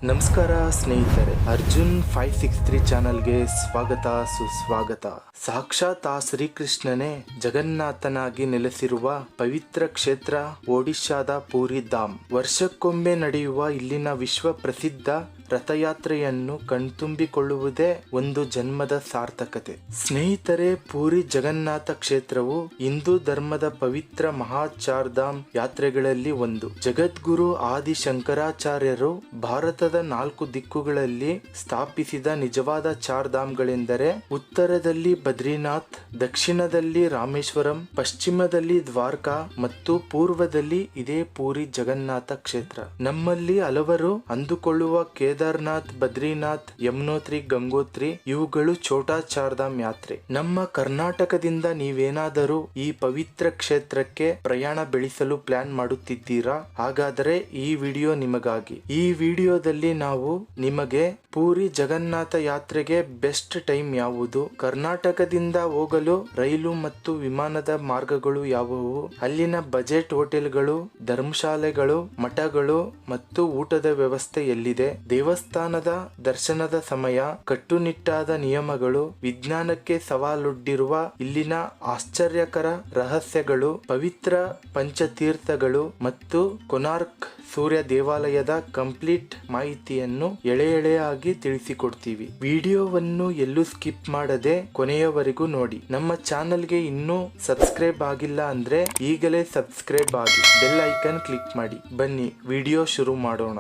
ನಮಸ್ಕಾರ ಸ್ನೇಹಿತರೆ, ಅರ್ಜುನ್ 563 ಚಾನಲ್ಗೆ ಸ್ವಾಗತ ಸುಸ್ವಾಗತ. ಸಾಕ್ಷಾತ್ ಆ ಶ್ರೀಕೃಷ್ಣನೇ ಜಗನ್ನಾಥನಾಗಿ ನೆಲೆಸಿರುವ ಪವಿತ್ರ ಕ್ಷೇತ್ರ ಒಡಿಶಾದ ಪೂರಿ ಧಾಮ್. ವರ್ಷಕ್ಕೊಮ್ಮೆ ನಡೆಯುವ ಇಲ್ಲಿನ ವಿಶ್ವ ಪ್ರಸಿದ್ಧ ರಥಯಾತ್ರೆಯನ್ನು ಕಣ್ತುಂಬಿಕೊಳ್ಳುವುದೇ ಒಂದು ಜನ್ಮದ ಸಾರ್ಥಕತೆ. ಸ್ನೇಹಿತರೆ, ಪೂರಿ ಜಗನ್ನಾಥ ಕ್ಷೇತ್ರವು ಹಿಂದೂ ಧರ್ಮದ ಪವಿತ್ರ ಮಹಾಚಾರ್ಧಾಮ್ ಯಾತ್ರೆಗಳಲ್ಲಿ ಒಂದು. ಜಗದ್ಗುರು ಆದಿ ಶಂಕರಾಚಾರ್ಯರು ಭಾರತದ 4 ದಿಕ್ಕುಗಳಲ್ಲಿ ಸ್ಥಾಪಿಸಿದ ನಿಜವಾದ ಚಾರ್ಧಾಮ್ಗಳೆಂದರೆ ಉತ್ತರದಲ್ಲಿ ಬದ್ರಿನಾಥ್, ದಕ್ಷಿಣದಲ್ಲಿ ರಾಮೇಶ್ವರಂ, ಪಶ್ಚಿಮದಲ್ಲಿ ದ್ವಾರಕಾ ಮತ್ತು ಪೂರ್ವದಲ್ಲಿ ಇದೇ ಪೂರಿ ಜಗನ್ನಾಥ ಕ್ಷೇತ್ರ. ನಮ್ಮಲ್ಲಿ ಹಲವರು ಅಂದುಕೊಳ್ಳುವ ಕೇದಾರ್ನಾಥ್, ಬದ್ರಿನಾಥ್, ಯಮುನೋತ್ರಿ, ಗಂಗೋತ್ರಿ ಇವುಗಳು ಛೋಟಾ ಚಾರ್ಧಾಮ್ ಯಾತ್ರೆ. ನಮ್ಮ ಕರ್ನಾಟಕದಿಂದ ನೀವೇನಾದರೂ ಈ ಪವಿತ್ರ ಕ್ಷೇತ್ರಕ್ಕೆ ಪ್ರಯಾಣ ಬೆಳೆಸಲು ಪ್ಲಾನ್ ಮಾಡುತ್ತಿದ್ದೀರಾ? ಹಾಗಾದರೆ ಈ ವಿಡಿಯೋ ನಿಮಗಾಗಿ. ಈ ವಿಡಿಯೋದಲ್ಲಿ ನಾವು ನಿಮಗೆ ಪೂರಿ ಜಗನ್ನಾಥ ಯಾತ್ರೆಗೆ ಬೆಸ್ಟ್ ಟೈಮ್ ಯಾವುದು, ಕರ್ನಾಟಕದಿಂದ ಹೋಗಲು ರೈಲು ಮತ್ತು ವಿಮಾನದ ಮಾರ್ಗಗಳು ಯಾವುವು, ಅಲ್ಲಿನ ಬಜೆಟ್ ಹೋಟೆಲ್ಗಳು, ಧರ್ಮಶಾಲೆಗಳು, ಮಠಗಳು ಮತ್ತು ಊಟದ ವ್ಯವಸ್ಥೆ ಎಲ್ಲಿದೆ, ದೇವಸ್ಥಾನದ ದರ್ಶನದ ಸಮಯ, ಕಟ್ಟುನಿಟ್ಟಾದ ನಿಯಮಗಳು, ವಿಜ್ಞಾನಕ್ಕೆ ಸವಾಲೊಡ್ಡಿರುವ ಇಲ್ಲಿನ ಆಶ್ಚರ್ಯಕರ ರಹಸ್ಯಗಳು, ಪವಿತ್ರ ಪಂಚತೀರ್ಥಗಳು ಮತ್ತು ಕೊನಾರ್ಕ್ ಸೂರ್ಯ ದೇವಾಲಯದ ಕಂಪ್ಲೀಟ್ ಮಾಹಿತಿಯನ್ನು ಎಳೆಯಾಗಿ ತಿಳಿಸಿಕೊಡ್ತೀವಿ. ವಿಡಿಯೋವನ್ನು ಎಲ್ಲೂ ಸ್ಕಿಪ್ ಮಾಡದೆ ಕೊನೆಯವರೆಗೂ ನೋಡಿ. ನಮ್ಮ ಚಾನೆಲ್ಗೆ ಇನ್ನೂ ಸಬ್ಸ್ಕ್ರೈಬ್ ಆಗಿಲ್ಲ ಅಂದ್ರೆ ಈಗಲೇ ಸಬ್ಸ್ಕ್ರೈಬ್ ಆಗಿ ಬೆಲ್ ಐಕನ್ ಕ್ಲಿಕ್ ಮಾಡಿ. ಬನ್ನಿ ವಿಡಿಯೋ ಶುರು ಮಾಡೋಣ.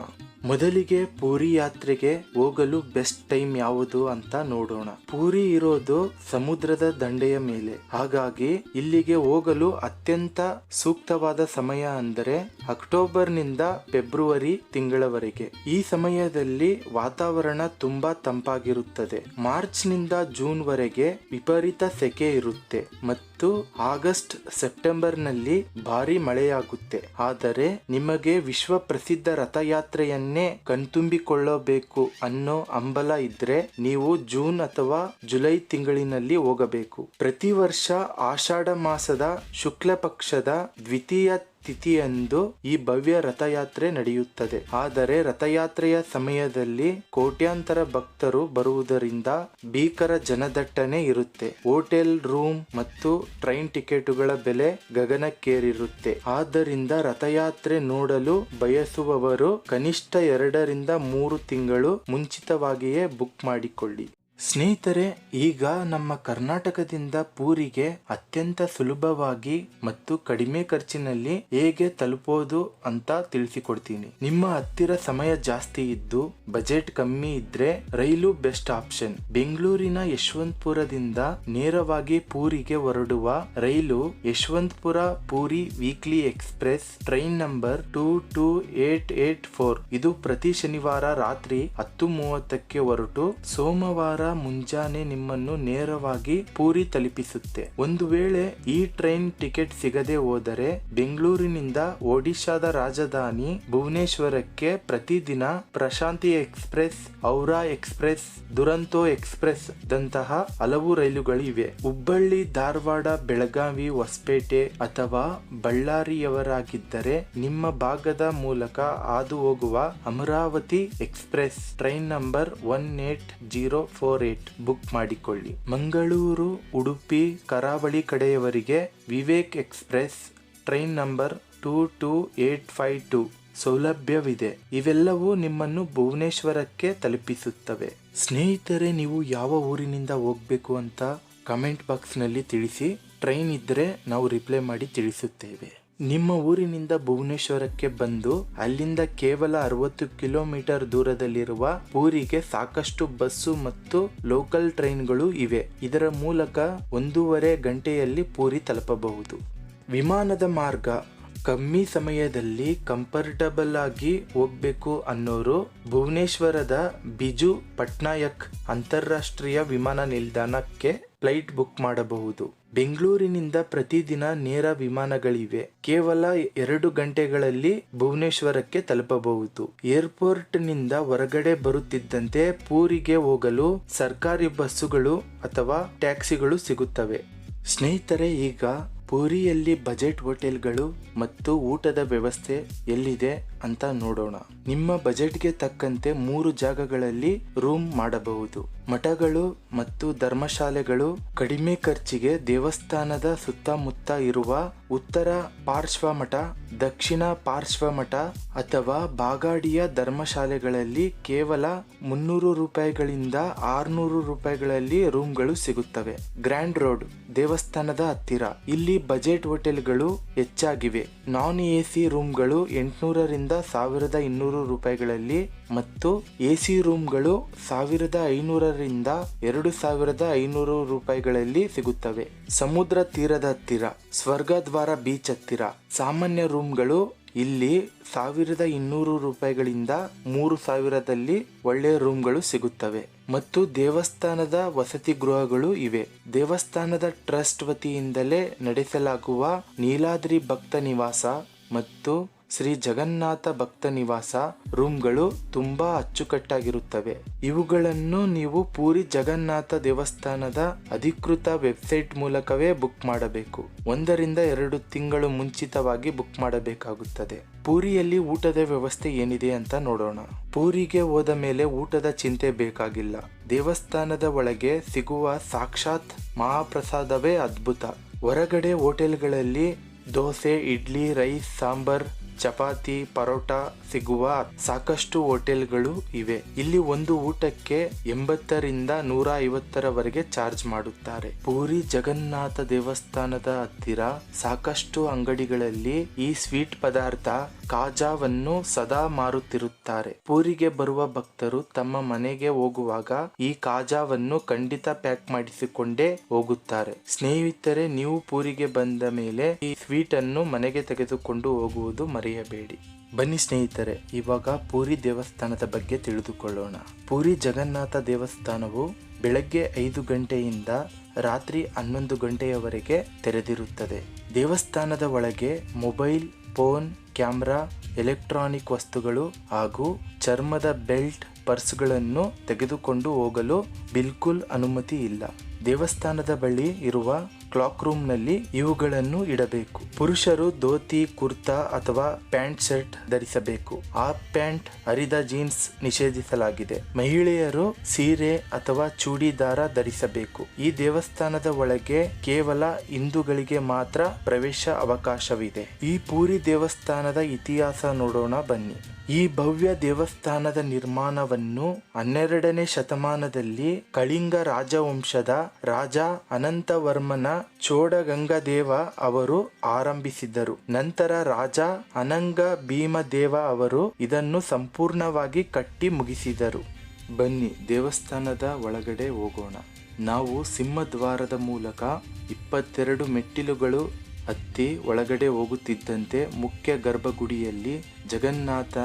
ಮೊದಲಿಗೆ ಪೂರಿ ಯಾತ್ರೆಗೆ ಹೋಗಲು ಬೆಸ್ಟ್ ಟೈಮ್ ಯಾವುದು ಅಂತ ನೋಡೋಣ. ಪೂರಿ ಇರೋದು ಸಮುದ್ರದ ದಂಡೆಯ ಮೇಲೆ, ಹಾಗಾಗಿ ಇಲ್ಲಿಗೆ ಹೋಗಲು ಅತ್ಯಂತ ಸೂಕ್ತವಾದ ಸಮಯ ಅಂದರೆ ಅಕ್ಟೋಬರ್ ನಿಂದ ಫೆಬ್ರವರಿ ತಿಂಗಳವರೆಗೆ. ಈ ಸಮಯದಲ್ಲಿ ವಾತಾವರಣ ತುಂಬಾ ತಂಪಾಗಿರುತ್ತದೆ. ಮಾರ್ಚ್ ನಿಂದ ಜೂನ್ ವರೆಗೆ ವಿಪರೀತ ಸೆಕೆ ಇರುತ್ತೆ ಮತ್ತು ಆಗಸ್ಟ್ ಸೆಪ್ಟೆಂಬರ್ ನಲ್ಲಿ ಭಾರಿ ಮಳೆಯಾಗುತ್ತೆ. ಆದರೆ ನಿಮಗೆ ವಿಶ್ವ ಪ್ರಸಿದ್ಧ ರಥಯಾತ್ರೆಯನ್ನೇ ಕಣ್ತುಂಬಿಕೊಳ್ಳಬೇಕು ಅನ್ನೋ ಹಂಬಲ ಇದ್ರೆ ನೀವು ಜೂನ್ ಅಥವಾ ಜುಲೈ ತಿಂಗಳಿನಲ್ಲಿ ಹೋಗಬೇಕು. ಪ್ರತಿ ವರ್ಷ ಆಷಾಢ ಮಾಸದ ಶುಕ್ಲ ಪಕ್ಷದ ದ್ವಿತೀಯ ತಿಥಿಯಂದು ಈ ಭವ್ಯ ರಥಯಾತ್ರೆ ನಡೆಯುತ್ತದೆ. ಆದರೆ ರಥಯಾತ್ರೆಯ ಸಮಯದಲ್ಲಿ ಕೋಟ್ಯಾಂತರ ಭಕ್ತರು ಬರುವುದರಿಂದ ಭೀಕರ ಜನದಟ್ಟಣೆ ಇರುತ್ತೆ. ಹೋಟೆಲ್ ರೂಮ್ ಮತ್ತು ಟ್ರೈನ್ ಟಿಕೆಟುಗಳ ಬೆಲೆ ಗಗನಕ್ಕೇರಿರುತ್ತೆ. ಆದ್ದರಿಂದ ರಥಯಾತ್ರೆ ನೋಡಲು ಬಯಸುವವರು ಕನಿಷ್ಠ 2 ರಿಂದ 3 ತಿಂಗಳು ಮುಂಚಿತವಾಗಿಯೇ ಬುಕ್ ಮಾಡಿಕೊಳ್ಳಿ. ಸ್ನೇಹಿತರೆ, ಈಗ ನಮ್ಮ ಕರ್ನಾಟಕದಿಂದ ಪೂರಿಗೆ ಅತ್ಯಂತ ಸುಲಭವಾಗಿ ಮತ್ತು ಕಡಿಮೆ ಖರ್ಚಿನಲ್ಲಿ ಹೇಗೆ ತಲುಪೋದು ಅಂತ ತಿಳಿಸಿಕೊಡ್ತೀನಿ. ನಿಮ್ಮ ಹತ್ತಿರ ಸಮಯ ಜಾಸ್ತಿ ಇದ್ದು ಬಜೆಟ್ ಕಮ್ಮಿ ಇದ್ರೆ ರೈಲು ಬೆಸ್ಟ್ ಆಪ್ಷನ್. ಬೆಂಗಳೂರಿನ ಯಶವಂತಪುರದಿಂದ ನೇರವಾಗಿ ಪೂರಿಗೆ ಹೊರಡುವ ರೈಲು Yesvantpur Puri weekly express train number 22884. ಇದು ಪ್ರತಿ ಶನಿವಾರ ರಾತ್ರಿ 10:30ಕ್ಕೆ ಹೊರಟು ಸೋಮವಾರ ಮುಂಜಾನೆ ನಿಮ್ಮನ್ನು ನೇರವಾಗಿ ಪೂರಿ ತಲುಪಿಸುತ್ತೆ. ಒಂದು ವೇಳೆ ಈ ಟ್ರೈನ್ ಟಿಕೆಟ್ ಸಿಗದೆ ಹೋದರೆ ಬೆಂಗಳೂರಿನಿಂದ ಒಡಿಶಾದ ರಾಜಧಾನಿ ಭುವನೇಶ್ವರಕ್ಕೆ ಪ್ರತಿದಿನ Prashanti express, Howrah express, Duronto express ದಂತಹ ಹಲವು ರೈಲುಗಳು ಇವೆ. ಹುಬ್ಬಳ್ಳಿ, ಧಾರವಾಡ, ಬೆಳಗಾವಿ, ಹೊಸಪೇಟೆ ಅಥವಾ ಬಳ್ಳಾರಿಯವರಾಗಿದ್ದರೆ ನಿಮ್ಮ ಭಾಗದ ಮೂಲಕ ಹಾದು ಹೋಗುವ Amaravati express train number 18048 book ಮಾಡಿಕೊಳ್ಳಿ. ಮಂಗಳೂರು, ಉಡುಪಿ, ಕರಾವಳಿ ಕಡೆಯವರಿಗೆ ವಿವೇಕ್ ಎಕ್ಸ್ಪ್ರೆಸ್ ಟ್ರೈನ್ ನಂಬರ್ 22852 ಸೌಲಭ್ಯವಿದೆ. ಇವೆಲ್ಲವೂ ನಿಮ್ಮನ್ನು ಭುವನೇಶ್ವರಕ್ಕೆ ತಲುಪಿಸುತ್ತವೆ. ಸ್ನೇಹಿತರೆ, ನೀವು ಯಾವ ಊರಿನಿಂದ ಹೋಗಬೇಕು ಅಂತ ಕಮೆಂಟ್ ಬಾಕ್ಸ್ ನಲ್ಲಿ ತಿಳಿಸಿ. ಟ್ರೈನ್ ಇದ್ರೆ ನಾವು ರಿಪ್ಲೈ ಮಾಡಿ ತಿಳಿಸುತ್ತೇವೆ. ನಿಮ್ಮ ಊರಿನಿಂದ ಭುವನೇಶ್ವರಕ್ಕೆ ಬಂದು ಅಲ್ಲಿಂದ ಕೇವಲ 60 ಕಿಲೋಮೀಟರ್ ದೂರದಲ್ಲಿರುವ ಪೂರಿಗೆ ಸಾಕಷ್ಟು ಬಸ್ಸು ಮತ್ತು ಲೋಕಲ್ ಟ್ರೈನ್ಗಳು ಇವೆ. ಇದರ ಮೂಲಕ 1.5 ಗಂಟೆಯಲ್ಲಿ ಪೂರಿ ತಲುಪಬಹುದು. ವಿಮಾನದ ಮಾರ್ಗ ಕಮ್ಮಿ ಸಮಯದಲ್ಲಿ ಕಂಫರ್ಟಬಲ್ ಆಗಿ ಹೋಗ್ಬೇಕು ಅನ್ನೋರು ಭುವನೇಶ್ವರದ ಬಿಜು ಪಟ್ನಾಯಕ್ ಅಂತಾರಾಷ್ಟ್ರೀಯ ವಿಮಾನ ನಿಲ್ದಾಣಕ್ಕೆ ಫ್ಲೈಟ್ ಬುಕ್ ಮಾಡಬಹುದು. ಬೆಂಗಳೂರಿನಿಂದ ಪ್ರತಿದಿನ ನೇರ ವಿಮಾನಗಳಿವೆ. ಕೇವಲ 2 ಗಂಟೆಗಳಲ್ಲಿ ಭುವನೇಶ್ವರಕ್ಕೆ ತಲುಪಬಹುದು. ಏರ್ಪೋರ್ಟ್ ನಿಂದ ಹೊರಗಡೆ ಬರುತ್ತಿದ್ದಂತೆ ಪೂರಿಗೆ ಹೋಗಲು ಸರ್ಕಾರಿ ಬಸ್ಸುಗಳು ಅಥವಾ ಟ್ಯಾಕ್ಸಿಗಳು ಸಿಗುತ್ತವೆ. ಸ್ನೇಹಿತರೆ, ಈಗ ಪೂರಿಯಲ್ಲಿ ಬಜೆಟ್ ಹೋಟೆಲ್ಗಳು ಮತ್ತು ಊಟದ ವ್ಯವಸ್ಥೆ ಎಲ್ಲಿದೆ ಅಂತ ನೋಡೋಣ. ನಿಮ್ಮ ಬಜೆಟ್ಗೆ ತಕ್ಕಂತೆ 3 ಜಾಗಗಳಲ್ಲಿ ರೂಮ್ ಮಾಡಬಹುದು. ಮಠಗಳು ಮತ್ತು ಧರ್ಮಶಾಲೆಗಳು ಕಡಿಮೆ ಖರ್ಚಿಗೆ ದೇವಸ್ಥಾನದ ಸುತ್ತಮುತ್ತ ಇರುವ ಉತ್ತರ ಪಾರ್ಶ್ವ ಮಠ, ದಕ್ಷಿಣ ಪಾರ್ಶ್ವ ಮಠ ಅಥವಾ ಬಾಗಾಡಿಯ ಧರ್ಮಶಾಲೆಗಳಲ್ಲಿ ಕೇವಲ 300 ರೂಪಾಯಿಗಳಿಂದ 600 ರೂಪಾಯಿಗಳಲ್ಲಿ ರೂಮ್ಗಳು ಸಿಗುತ್ತವೆ. ಗ್ರ್ಯಾಂಡ್ ರೋಡ್ ದೇವಸ್ಥಾನದ ಹತ್ತಿರ ಇಲ್ಲಿ ಬಜೆಟ್ ಹೋಟೆಲ್ಗಳು ಹೆಚ್ಚಾಗಿವೆ. ನಾನ್ ಎಸಿ ರೂಮ್ಗಳು 800 ರಿಂದ 1200 ರೂಪಾಯಿಗಳಲ್ಲಿ ಮತ್ತು ಎಸಿ ರೂಮ್ಗಳು 1500 ರಿಂದ 2500 ರೂಪಾಯಿಗಳಲ್ಲಿ ಸಿಗುತ್ತವೆ. ಸಮುದ್ರ ತೀರದ ಹತ್ತಿರ, ಸ್ವರ್ಗದ್ವಾರ ಬೀಚ್ ಹತ್ತಿರ ಸಾಮಾನ್ಯ ರೂಮ್ಗಳು ಇಲ್ಲಿ 1200 ರೂಪಾಯಿಗಳಿಂದ 3000ದಲ್ಲಿ ಒಳ್ಳೆಯ ರೂಮ್ಗಳು ಸಿಗುತ್ತವೆ. ಮತ್ತು ದೇವಸ್ಥಾನದ ವಸತಿ ಗೃಹಗಳು ಇವೆ. ದೇವಸ್ಥಾನದ ಟ್ರಸ್ಟ್ ವತಿಯಿಂದಲೇ ನಡೆಸಲಾಗುವ ನೀಲಾದ್ರಿ ಭಕ್ತ ನಿವಾಸ ಮತ್ತು ಶ್ರೀ ಜಗನ್ನಾಥ ಭಕ್ತ ನಿವಾಸ ರೂಮ್ಗಳು ತುಂಬಾ ಅಚ್ಚುಕಟ್ಟಾಗಿರುತ್ತವೆ. ಇವುಗಳನ್ನು ನೀವು ಪೂರಿ ಜಗನ್ನಾಥ ದೇವಸ್ಥಾನದ ಅಧಿಕೃತ ವೆಬ್ಸೈಟ್ ಮೂಲಕವೇ ಬುಕ್ ಮಾಡಬೇಕು. 1 ರಿಂದ 2 ತಿಂಗಳು ಮುಂಚಿತವಾಗಿ ಬುಕ್ ಮಾಡಬೇಕಾಗುತ್ತದೆ. ಪೂರಿಯಲ್ಲಿ ಊಟದ ವ್ಯವಸ್ಥೆ ಏನಿದೆ ಅಂತ ನೋಡೋಣ. ಪೂರಿಗೆ ಹೋದ ಮೇಲೆ ಊಟದ ಚಿಂತೆ ಬೇಕಾಗಿಲ್ಲ. ದೇವಸ್ಥಾನದ ಒಳಗೆ ಸಿಗುವ ಸಾಕ್ಷಾತ್ ಮಹಾಪ್ರಸಾದವೇ ಅದ್ಭುತ. ಹೊರಗಡೆ ಹೋಟೆಲ್ಗಳಲ್ಲಿ ದೋಸೆ, ಇಡ್ಲಿ, ರೈಸ್, ಸಾಂಬಾರ್, ಚಪಾತಿ, ಪರೋಟ ಸಿಗುವ ಸಾಕಷ್ಟು ಹೋಟೆಲ್ಗಳು ಇವೆ. ಇಲ್ಲಿ ಒಂದು ಊಟಕ್ಕೆ 80 ರಿಂದ 150ರವರೆಗೆ ಚಾರ್ಜ್ ಮಾಡುತ್ತಾರೆ. ಪೂರಿ ಜಗನ್ನಾಥ ದೇವಸ್ಥಾನದ ಹತ್ತಿರ ಸಾಕಷ್ಟು ಅಂಗಡಿಗಳಲ್ಲಿ ಈ ಸ್ವೀಟ್ ಪದಾರ್ಥ ಕಾಜಾವನ್ನು ಸದಾ ಮಾರುತ್ತಿರುತ್ತಾರೆ. ಪೂರಿಗೆ ಬರುವ ಭಕ್ತರು ತಮ್ಮ ಮನೆಗೆ ಹೋಗುವಾಗ ಈ ಕಾಜಾವನ್ನು ಖಂಡಿತ ಪ್ಯಾಕ್ ಮಾಡಿಸಿಕೊಂಡೇ ಹೋಗುತ್ತಾರೆ. ಸ್ನೇಹಿತರೆ, ನೀವು ಪೂರಿಗೆ ಬಂದ ಮೇಲೆ ಈ ಸ್ವೀಟ್ ಅನ್ನು ಮನೆಗೆ ತೆಗೆದುಕೊಂಡು ಹೋಗುವುದು ಮರೆಯಬೇಡಿ. ಬನ್ನಿ ಸ್ನೇಹಿತರೆ, ಇವಾಗ ಪೂರಿ ದೇವಸ್ಥಾನದ ಬಗ್ಗೆ ತಿಳಿದುಕೊಳ್ಳೋಣ. ಪೂರಿ ಜಗನ್ನಾಥ ದೇವಸ್ಥಾನವು ಬೆಳಗ್ಗೆ 5 ಗಂಟೆಯಿಂದ ರಾತ್ರಿ 11 ಗಂಟೆಯವರೆಗೆ ತೆರೆದಿರುತ್ತದೆ. ದೇವಸ್ಥಾನದ ಒಳಗೆ ಮೊಬೈಲ್ ಫೋನ್, ಕ್ಯಾಮ್ರಾ, ಎಲೆಕ್ಟ್ರಾನಿಕ್ ವಸ್ತುಗಳು ಹಾಗೂ ಚರ್ಮದ ಬೆಲ್ಟ್, ಪರ್ಸ್ಗಳನ್ನು ತೆಗೆದುಕೊಂಡು ಹೋಗಲು ಬಿಲ್ಕುಲ್ ಅನುಮತಿ ಇಲ್ಲ. ದೇವಸ್ಥಾನದ ಬಳಿ ಇರುವ ಕ್ಲಾಕ್ ರೂಮ್ ನಲ್ಲಿ ಇವುಗಳನ್ನು ಇಡಬೇಕು. ಪುರುಷರು ಧೋತಿ, ಕುರ್ತಾ ಅಥವಾ ಪ್ಯಾಂಟ್ ಶರ್ಟ್ ಧರಿಸಬೇಕು. ಹಾಫ್ ಪ್ಯಾಂಟ್, ಹರಿದ ಜೀನ್ಸ್ ನಿಷೇಧಿಸಲಾಗಿದೆ. ಮಹಿಳೆಯರು ಸೀರೆ ಅಥವಾ ಚೂಡಿದಾರ ಧರಿಸಬೇಕು. ಈ ದೇವಸ್ಥಾನದ ಒಳಗೆ ಕೇವಲ ಹಿಂದೂಗಳಿಗೆ ಮಾತ್ರ ಪ್ರವೇಶ ಅವಕಾಶವಿದೆ. ಈ ಪೂರಿ ದೇವಸ್ಥಾನದ ಇತಿಹಾಸ ನೋಡೋಣ ಬನ್ನಿ. ಈ ಭವ್ಯ ದೇವಸ್ಥಾನದ ನಿರ್ಮಾಣವನ್ನು 12ನೇ ಶತಮಾನದಲ್ಲಿ ಕಳಿಂಗ ರಾಜವಂಶದ ರಾಜ ಅನಂತವರ್ಮನ ಚೋಡಗಂಗದೇವ ಅವರು ಆರಂಭಿಸಿದ್ದರು. ನಂತರ ರಾಜ ಅನಂಗ ಭೀಮದೇವ ಅವರು ಇದನ್ನು ಸಂಪೂರ್ಣವಾಗಿ ಕಟ್ಟಿ ಮುಗಿಸಿದರು. ಬನ್ನಿ ದೇವಸ್ಥಾನದ ಒಳಗಡೆ ಹೋಗೋಣ. ನಾವು ಸಿಂಹದ್ವಾರದ ಮೂಲಕ 22 ಮೆಟ್ಟಿಲುಗಳು ಹತ್ತಿ ಒಳಗಡೆ ಹೋಗುತ್ತಿದ್ದಂತೆ ಮುಖ್ಯ ಗರ್ಭಗುಡಿಯಲ್ಲಿ ಜಗನ್ನಾಥ,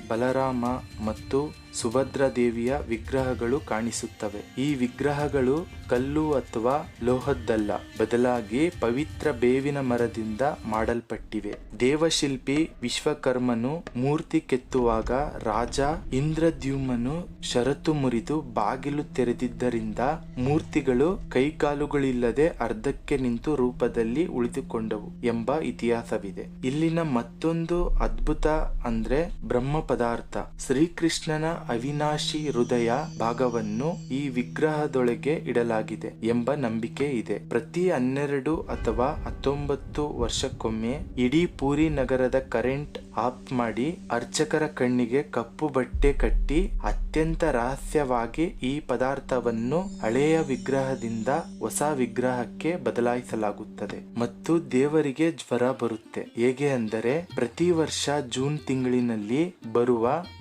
ಬಲರಾಮ ಮತ್ತು ಸುಭದ್ರ ದೇವಿಯ ವಿಗ್ರಹಗಳು ಕಾಣಿಸುತ್ತವೆ. ಈ ವಿಗ್ರಹಗಳು ಕಲ್ಲು ಅಥವಾ ಲೋಹದ್ದಲ್ಲ, ಬದಲಾಗಿ ಪವಿತ್ರ ಬೇವಿನ ಮರದಿಂದ ಮಾಡಲ್ಪಟ್ಟಿವೆ. ದೇವಶಿಲ್ಪಿ ವಿಶ್ವಕರ್ಮನು ಮೂರ್ತಿ ಕೆತ್ತುವಾಗ ರಾಜ ಇಂದ್ರದ್ಯುಮ್ನನು ಷರತ್ತು ಮುರಿದು ಬಾಗಿಲು ತೆರೆದಿದ್ದರಿಂದ ಮೂರ್ತಿಗಳು ಕೈಕಾಲುಗಳಿಲ್ಲದೆ ಅರ್ಧಕ್ಕೆ ನಿಂತು ರೂಪದಲ್ಲಿ ಉಳಿದುಕೊಂಡವು ಎಂಬ ಇತಿಹಾಸವಿದೆ. ಇಲ್ಲಿನ ಮತ್ತೊಂದು ಅದ್ಭುತ ಅಂದ್ರೆ ಬ್ರಹ್ಮ ಪದಾರ್ಥ. ಶ್ರೀಕೃಷ್ಣನ ಅವಿನಾಶಿ ಹೃದಯ ಭಾಗವನ್ನು ಈ ವಿಗ್ರಹದೊಳಗೆ ಇಡಲಾಗಿದೆ ಎಂಬ ನಂಬಿಕೆ ಇದೆ. ಪ್ರತಿ 12 ಅಥವಾ 19 ವರ್ಷಕ್ಕೊಮ್ಮೆ ಇಡೀ ಪೂರಿ ನಗರದ ಕರೆಂಟ್ ಆಫ್ ಮಾಡಿ ಅರ್ಚಕರ ಕಣ್ಣಿಗೆ ಕಪ್ಪು ಬಟ್ಟೆ ಕಟ್ಟಿ ಅತ್ಯಂತ ರಹಸ್ಯವಾಗಿ ಈ ಪದಾರ್ಥವನ್ನು ಹಳೆಯ ವಿಗ್ರಹದಿಂದ ಹೊಸ ವಿಗ್ರಹಕ್ಕೆ ಬದಲಾಯಿಸಲಾಗುತ್ತದೆ ಮತ್ತು ದೇವರಿಗೆ ಜ್ವರ ಬರುತ್ತೆ. ಹೇಗೆ ಅಂದರೆ ಪ್ರತಿ ವರ್ಷ ಜೂನ್ ತಿಂಗಳಿನಲ್ಲಿ ಬರುವ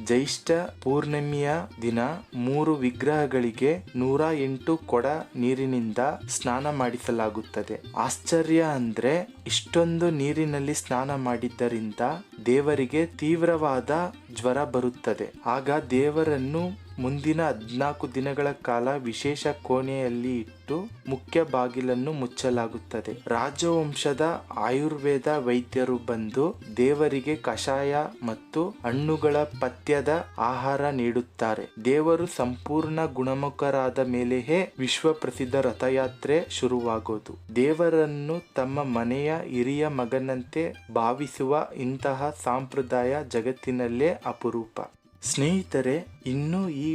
ಜ್ಯೇಷ್ಠ ಪೂರ್ಣಿಮೆಯ ದಿನ 3 ವಿಗ್ರಹಗಳಿಗೆ 108 ಕೊಡ ನೀರಿನಿಂದ ಸ್ನಾನ ಮಾಡಿಸಲಾಗುತ್ತದೆ. ಆಶ್ಚರ್ಯ ಅಂದ್ರೆ ಇಷ್ಟೊಂದು ನೀರಿನಲ್ಲಿ ಸ್ನಾನ ಮಾಡಿದ್ದರಿಂದ ದೇವರಿಗೆ ತೀವ್ರವಾದ ಜ್ವರ ಬರುತ್ತದೆ. ಆಗ ದೇವರನ್ನು ಮುಂದಿನ 14 ದಿನಗಳ ಕಾಲ ವಿಶೇಷ ಕೋಣೆಯಲ್ಲಿ ಇಟ್ಟು ಮುಖ್ಯ ಬಾಗಿಲನ್ನು ಮುಚ್ಚಲಾಗುತ್ತದೆ. ರಾಜವಂಶದ ಆಯುರ್ವೇದ ವೈದ್ಯರು ಬಂದು ದೇವರಿಗೆ ಕಷಾಯ ಮತ್ತು ಹಣ್ಣುಗಳ ಪಥ್ಯದ ಆಹಾರ ನೀಡುತ್ತಾರೆ. ದೇವರು ಸಂಪೂರ್ಣ ಗುಣಮುಖರಾದ ಮೇಲೆಯೇ ವಿಶ್ವ ಪ್ರಸಿದ್ಧ ರಥಯಾತ್ರೆ ಶುರುವಾಗೋದು. ದೇವರನ್ನು ತಮ್ಮ ಮನೆಯ ಹಿರಿಯ ಮಗನಂತೆ ಭಾವಿಸುವ ಇಂತಹ ಸಂಪ್ರದಾಯ ಜಗತ್ತಿನಲ್ಲೇ ಅಪರೂಪ. ಸ್ನೇಹಿತರೆ, ಇನ್ನು ಈ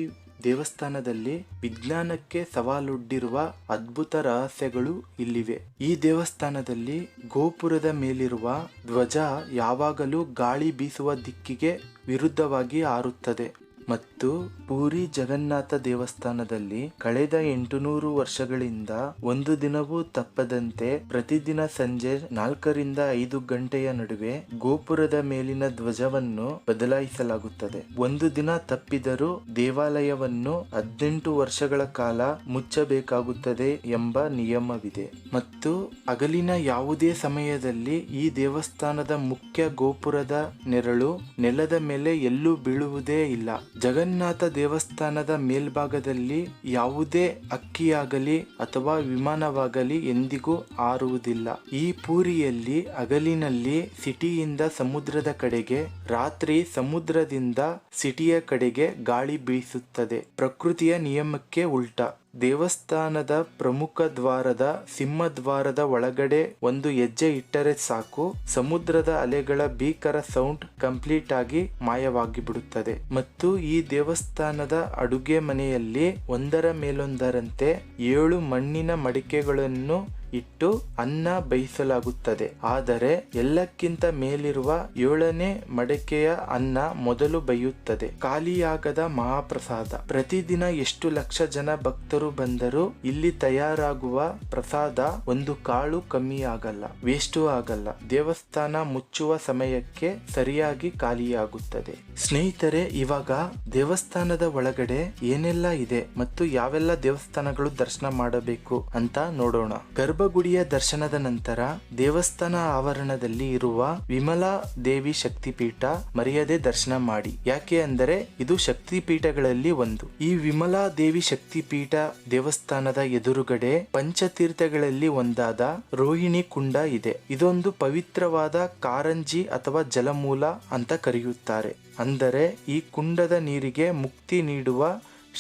ದೇವಸ್ಥಾನದಲ್ಲಿ ವಿಜ್ಞಾನಕ್ಕೆ ಸವಾಲೊಡ್ಡಿರುವ ಅದ್ಭುತ ರಹಸ್ಯಗಳು ಇಲ್ಲಿವೆ. ಈ ದೇವಸ್ಥಾನದಲ್ಲಿ ಗೋಪುರದ ಮೇಲಿರುವ ಧ್ವಜ ಯಾವಾಗಲೂ ಗಾಳಿ ಬೀಸುವ ದಿಕ್ಕಿಗೆ ವಿರುದ್ಧವಾಗಿ ಹಾರುತ್ತದೆ ಮತ್ತು ಪೂರಿ ಜಗನ್ನಾಥ ದೇವಸ್ಥಾನದಲ್ಲಿ ಕಳೆದ 800 ವರ್ಷಗಳಿಂದ ಒಂದು ದಿನವೂ ತಪ್ಪದಂತೆ ಪ್ರತಿದಿನ ಸಂಜೆ 4 ರಿಂದ 5 ಗಂಟೆಯ ನಡುವೆ ಗೋಪುರದ ಮೇಲಿನ ಧ್ವಜವನ್ನು ಬದಲಾಯಿಸಲಾಗುತ್ತದೆ. ಒಂದು ದಿನ ತಪ್ಪಿದರೂ ದೇವಾಲಯವನ್ನು 18 ವರ್ಷಗಳ ಕಾಲ ಮುಚ್ಚಬೇಕಾಗುತ್ತದೆ ಎಂಬ ನಿಯಮವಿದೆ ಮತ್ತು ಹಗಲಿನ ಯಾವುದೇ ಸಮಯದಲ್ಲಿ ಈ ದೇವಸ್ಥಾನದ ಮುಖ್ಯ ಗೋಪುರದ ನೆರಳು ನೆಲದ ಮೇಲೆ ಎಲ್ಲೂ ಬೀಳುವುದೇ ಇಲ್ಲ. ಜಗನ್ನಾಥ ದೇವಸ್ಥಾನದ ಮೇಲ್ಭಾಗದಲ್ಲಿ ಯಾವುದೇ ಹಕ್ಕಿಯಾಗಲಿ ಅಥವಾ ವಿಮಾನವಾಗಲಿ ಎಂದಿಗೂ ಹಾರುವುದಿಲ್ಲ. ಈ ಪೂರಿಯಲ್ಲಿ ಹಗಲಿನಲ್ಲಿ ಸಿಟಿಯಿಂದ ಸಮುದ್ರದ ಕಡೆಗೆ, ರಾತ್ರಿ ಸಮುದ್ರದಿಂದ ಸಿಟಿಯ ಕಡೆಗೆ ಗಾಳಿ ಬೀಸುತ್ತದೆ. ಪ್ರಕೃತಿಯ ನಿಯಮಕ್ಕೆ ಉಲ್ಟಾ. ದೇವಸ್ಥಾನದ ಪ್ರಮುಖ ದ್ವಾರದ ಸಿಂಹದ್ವಾರದ ಒಳಗಡೆ ಒಂದು ಹೆಜ್ಜೆ ಇಟ್ಟರೆ ಸಾಕು, ಸಮುದ್ರದ ಅಲೆಗಳ ಭೀಕರ ಸೌಂಡ್ ಕಂಪ್ಲೀಟ್ ಆಗಿ ಮಾಯವಾಗಿ ಬಿಡುತ್ತದೆ. ಮತ್ತು ಈ ದೇವಸ್ಥಾನದ ಅಡುಗೆ ಮನೆಯಲ್ಲಿ ಒಂದರ ಮೇಲೊಂದರಂತೆ 7 ಮಣ್ಣಿನ ಮಡಿಕೆಗಳನ್ನು ಇಟ್ಟು ಅನ್ನ ಬೇಯಿಸಲಾಗುತ್ತದೆ. ಆದರೆ ಎಲ್ಲಕ್ಕಿಂತ ಮೇಲಿರುವ 7ನೇ ಮಡಕೆಯ ಅನ್ನ ಮೊದಲು ಬೇಯುತ್ತದೆ. ಖಾಲಿಯಾಗದ ಮಹಾಪ್ರಸಾದ. ಪ್ರತಿದಿನ ಎಷ್ಟು ಲಕ್ಷ ಜನ ಭಕ್ತರು ಬಂದರೂ ಇಲ್ಲಿ ತಯಾರಾಗುವ ಪ್ರಸಾದ ಒಂದು ಕಾಳು ಕಮ್ಮಿ ಆಗಲ್ಲ, ವೇಸ್ಟೂ ಆಗಲ್ಲ. ದೇವಸ್ಥಾನ ಮುಚ್ಚುವ ಸಮಯಕ್ಕೆ ಸರಿಯಾಗಿ ಖಾಲಿಯಾಗುತ್ತದೆ. ಸ್ನೇಹಿತರೆ, ಇವಾಗ ದೇವಸ್ಥಾನದ ಒಳಗಡೆ ಏನೆಲ್ಲ ಇದೆ ಮತ್ತು ಯಾವೆಲ್ಲ ದೇವಸ್ಥಾನಗಳು ದರ್ಶನ ಮಾಡಬೇಕು ಅಂತ ನೋಡೋಣ. ಗರ್ಭಗುಡಿಯ ದರ್ಶನದ ನಂತರ ದೇವಸ್ಥಾನ ಆವರಣದಲ್ಲಿ ಇರುವ ವಿಮಲಾ ದೇವಿ ಶಕ್ತಿಪೀಠ ಮರೆಯದೆ ದರ್ಶನ ಮಾಡಿ. ಯಾಕೆ ಅಂದರೆ ಇದು ಶಕ್ತಿಪೀಠಗಳಲ್ಲಿ ಒಂದು. ಈ ವಿಮಲಾ ದೇವಿ ಶಕ್ತಿಪೀಠ ದೇವಸ್ಥಾನದ ಎದುರುಗಡೆ ಪಂಚತೀರ್ಥಗಳಲ್ಲಿ ಒಂದಾದ ರೋಹಿಣಿ ಕುಂಡ ಇದೆ. ಇದೊಂದು ಪವಿತ್ರವಾದ ಕಾರಂಜಿ ಅಥವಾ ಜಲಮೂಲ ಅಂತ ಕರೆಯುತ್ತಾರೆ. ಅಂದರೆ ಈ ಕುಂಡದ ನೀರಿಗೆ ಮುಕ್ತಿ ನೀಡುವ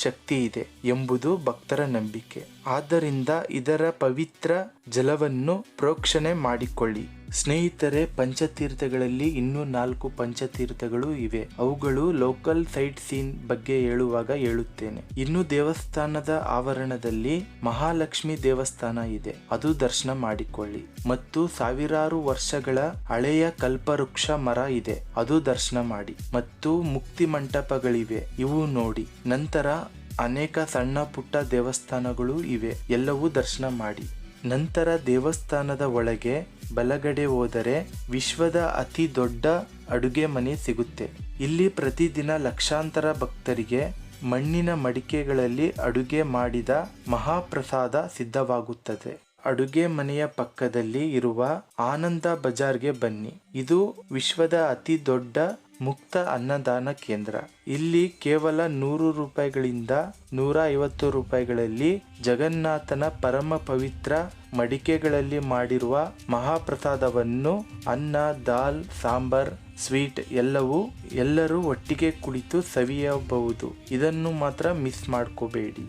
ಶಕ್ತಿ ಇದೆ ಎಂಬುದು ಭಕ್ತರ ನಂಬಿಕೆ. ಆದ್ದರಿಂದ ಇದರ ಪವಿತ್ರ ಜಲವನ್ನು ಪ್ರೋಕ್ಷಣೆ ಮಾಡಿಕೊಳ್ಳಿ. ಸ್ನೇಹಿತರೆ, ಪಂಚತೀರ್ಥಗಳಲ್ಲಿ ಇನ್ನೂ 4 ಪಂಚತೀರ್ಥಗಳು ಇವೆ. ಅವುಗಳು ಲೋಕಲ್ ಸೈಟ್ ಸೀನ್ ಬಗ್ಗೆ ಹೇಳುವಾಗ ಹೇಳುತ್ತೇನೆ. ಇನ್ನು ದೇವಸ್ಥಾನದ ಆವರಣದಲ್ಲಿ ಮಹಾಲಕ್ಷ್ಮಿ ದೇವಸ್ಥಾನ ಇದೆ, ಅದು ದರ್ಶನ ಮಾಡಿಕೊಳ್ಳಿ. ಮತ್ತು ಸಾವಿರಾರು ವರ್ಷಗಳ ಹಳೆಯ ಕಲ್ಪವೃಕ್ಷ ಮರ ಇದೆ, ಅದು ದರ್ಶನ ಮಾಡಿ. ಮತ್ತು ಮುಕ್ತಿ ಮಂಟಪಗಳಿವೆ, ಇವು ನೋಡಿ. ನಂತರ ಅನೇಕ ಸಣ್ಣ ಪುಟ್ಟ ದೇವಸ್ಥಾನಗಳು ಇವೆ, ಎಲ್ಲವೂ ದರ್ಶನ ಮಾಡಿ. ನಂತರ ದೇವಸ್ಥಾನದ ಒಳಗೆ ಬಲಗಡೆ ಹೋದರೆ ವಿಶ್ವದ ಅತಿ ದೊಡ್ಡ ಅಡುಗೆ ಮನೆ ಸಿಗುತ್ತೆ. ಇಲ್ಲಿ ಪ್ರತಿದಿನ ಲಕ್ಷಾಂತರ ಭಕ್ತರಿಗೆ ಮಣ್ಣಿನ ಮಡಿಕೆಗಳಲ್ಲಿ ಅಡುಗೆ ಮಾಡಿದ ಮಹಾಪ್ರಸಾದ ಸಿದ್ಧವಾಗುತ್ತದೆ. ಅಡುಗೆ ಮನೆಯ ಪಕ್ಕದಲ್ಲಿ ಇರುವ ಆನಂದ ಬಜಾರ್ಗೆ ಬನ್ನಿ. ಇದು ವಿಶ್ವದ ಅತಿ ದೊಡ್ಡ ಮುಕ್ತ ಅನ್ನದಾನ ಕೇಂದ್ರ. ಇಲ್ಲಿ ಕೇವಲ 100 ರೂಪಾಯಿಗಳಿಂದ 150 ರೂಪಾಯಿಗಳಲ್ಲಿ ಜಗನ್ನಾಥನ ಪರಮ ಪವಿತ್ರ ಮಡಿಕೆಗಳಲ್ಲಿ ಮಾಡಿರುವ ಮಹಾಪ್ರಸಾದವನ್ನು ಅನ್ನ, ದಾಲ್, ಸಾಂಬಾರ್, ಸ್ವೀಟ್ ಎಲ್ಲರೂ ಒಟ್ಟಿಗೆ ಕುಳಿತು ಸವಿಯಬಹುದು. ಇದನ್ನು ಮಾತ್ರ ಮಿಸ್ ಮಾಡ್ಕೋಬೇಡಿ.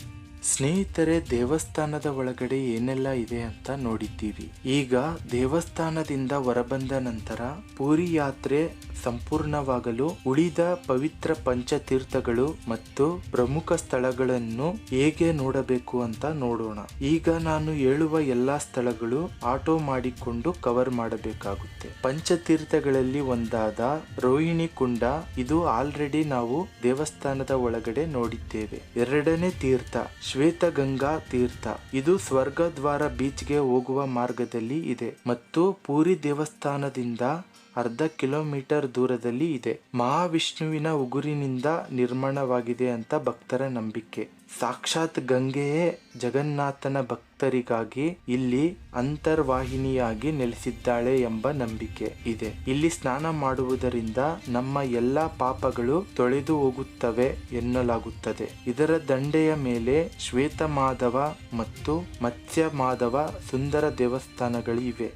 ಸ್ನೇಹಿತರೆ, ದೇವಸ್ಥಾನದ ಒಳಗಡೆ ಏನೆಲ್ಲ ಇದೆ ಅಂತ ನೋಡಿದ್ದೀವಿ. ಈಗ ದೇವಸ್ಥಾನದಿಂದ ಹೊರಬಂದ ನಂತರ ಪೂರಿ ಯಾತ್ರೆ ಸಂಪೂರ್ಣವಾಗಲು ಉಳಿದ ಪವಿತ್ರ ಪಂಚತೀರ್ಥಗಳು ಮತ್ತು ಪ್ರಮುಖ ಸ್ಥಳಗಳನ್ನು ಹೇಗೆ ನೋಡಬೇಕು ಅಂತ ನೋಡೋಣ. ಈಗ ನಾನು ಹೇಳುವ ಎಲ್ಲಾ ಸ್ಥಳಗಳು ಆಟೋ ಮಾಡಿಕೊಂಡು ಕವರ್ ಮಾಡಬೇಕಾಗುತ್ತೆ. ಪಂಚತೀರ್ಥಗಳಲ್ಲಿ ಒಂದಾದ ರೋಹಿಣಿ ಕುಂಡ, ಇದು ಆಲ್ರೆಡಿ ನಾವು ದೇವಸ್ಥಾನದ ಒಳಗಡೆ ನೋಡಿದ್ದೇವೆ. 2ನೇ ತೀರ್ಥ ಶ್ವೇತಗಂಗಾ ತೀರ್ಥ, ಇದು ಸ್ವರ್ಗದ್ವಾರ ಬೀಚ್ಗೆ ಹೋಗುವ ಮಾರ್ಗದಲ್ಲಿ ಇದೆ ಮತ್ತು ಪೂರಿ ದೇವಸ್ಥಾನದಿಂದ ಅರ್ಧ ಕಿಲೋಮೀಟರ್ ದೂರದಲ್ಲಿ ಇದೆ. ಮಹಾವಿಷ್ಣುವಿನ ಉಗುರಿನಿಂದ ನಿರ್ಮಾಣವಾಗಿದೆ ಅಂತ ಭಕ್ತರ ನಂಬಿಕೆ. ಸಾಕ್ಷಾತ್ ಗಂಗೆಯೇ ಜಗನ್ನಾಥನ ಭಕ್ತರಿಗಾಗಿ ಇಲ್ಲಿ ಅಂತರ್ವಾಹಿನಿಯಾಗಿ ನೆಲೆಸಿದ್ದಾಳೆ ಎಂಬ ನಂಬಿಕೆ ಇದೆ. ಇಲ್ಲಿ ಸ್ನಾನ ಮಾಡುವುದರಿಂದ ನಮ್ಮ ಎಲ್ಲಾ ಪಾಪಗಳು ತೊಳೆದು ಹೋಗುತ್ತವೆ ಎನ್ನಲಾಗುತ್ತದೆ. ಇದರ ದಂಡೆಯ ಮೇಲೆ ಶ್ವೇತಮಾಧವ ಮತ್ತು ಮತ್ಸ್ಯಮಾಧವ ಸುಂದರ ದೇವಸ್ಥಾನಗಳು ಇವೆ.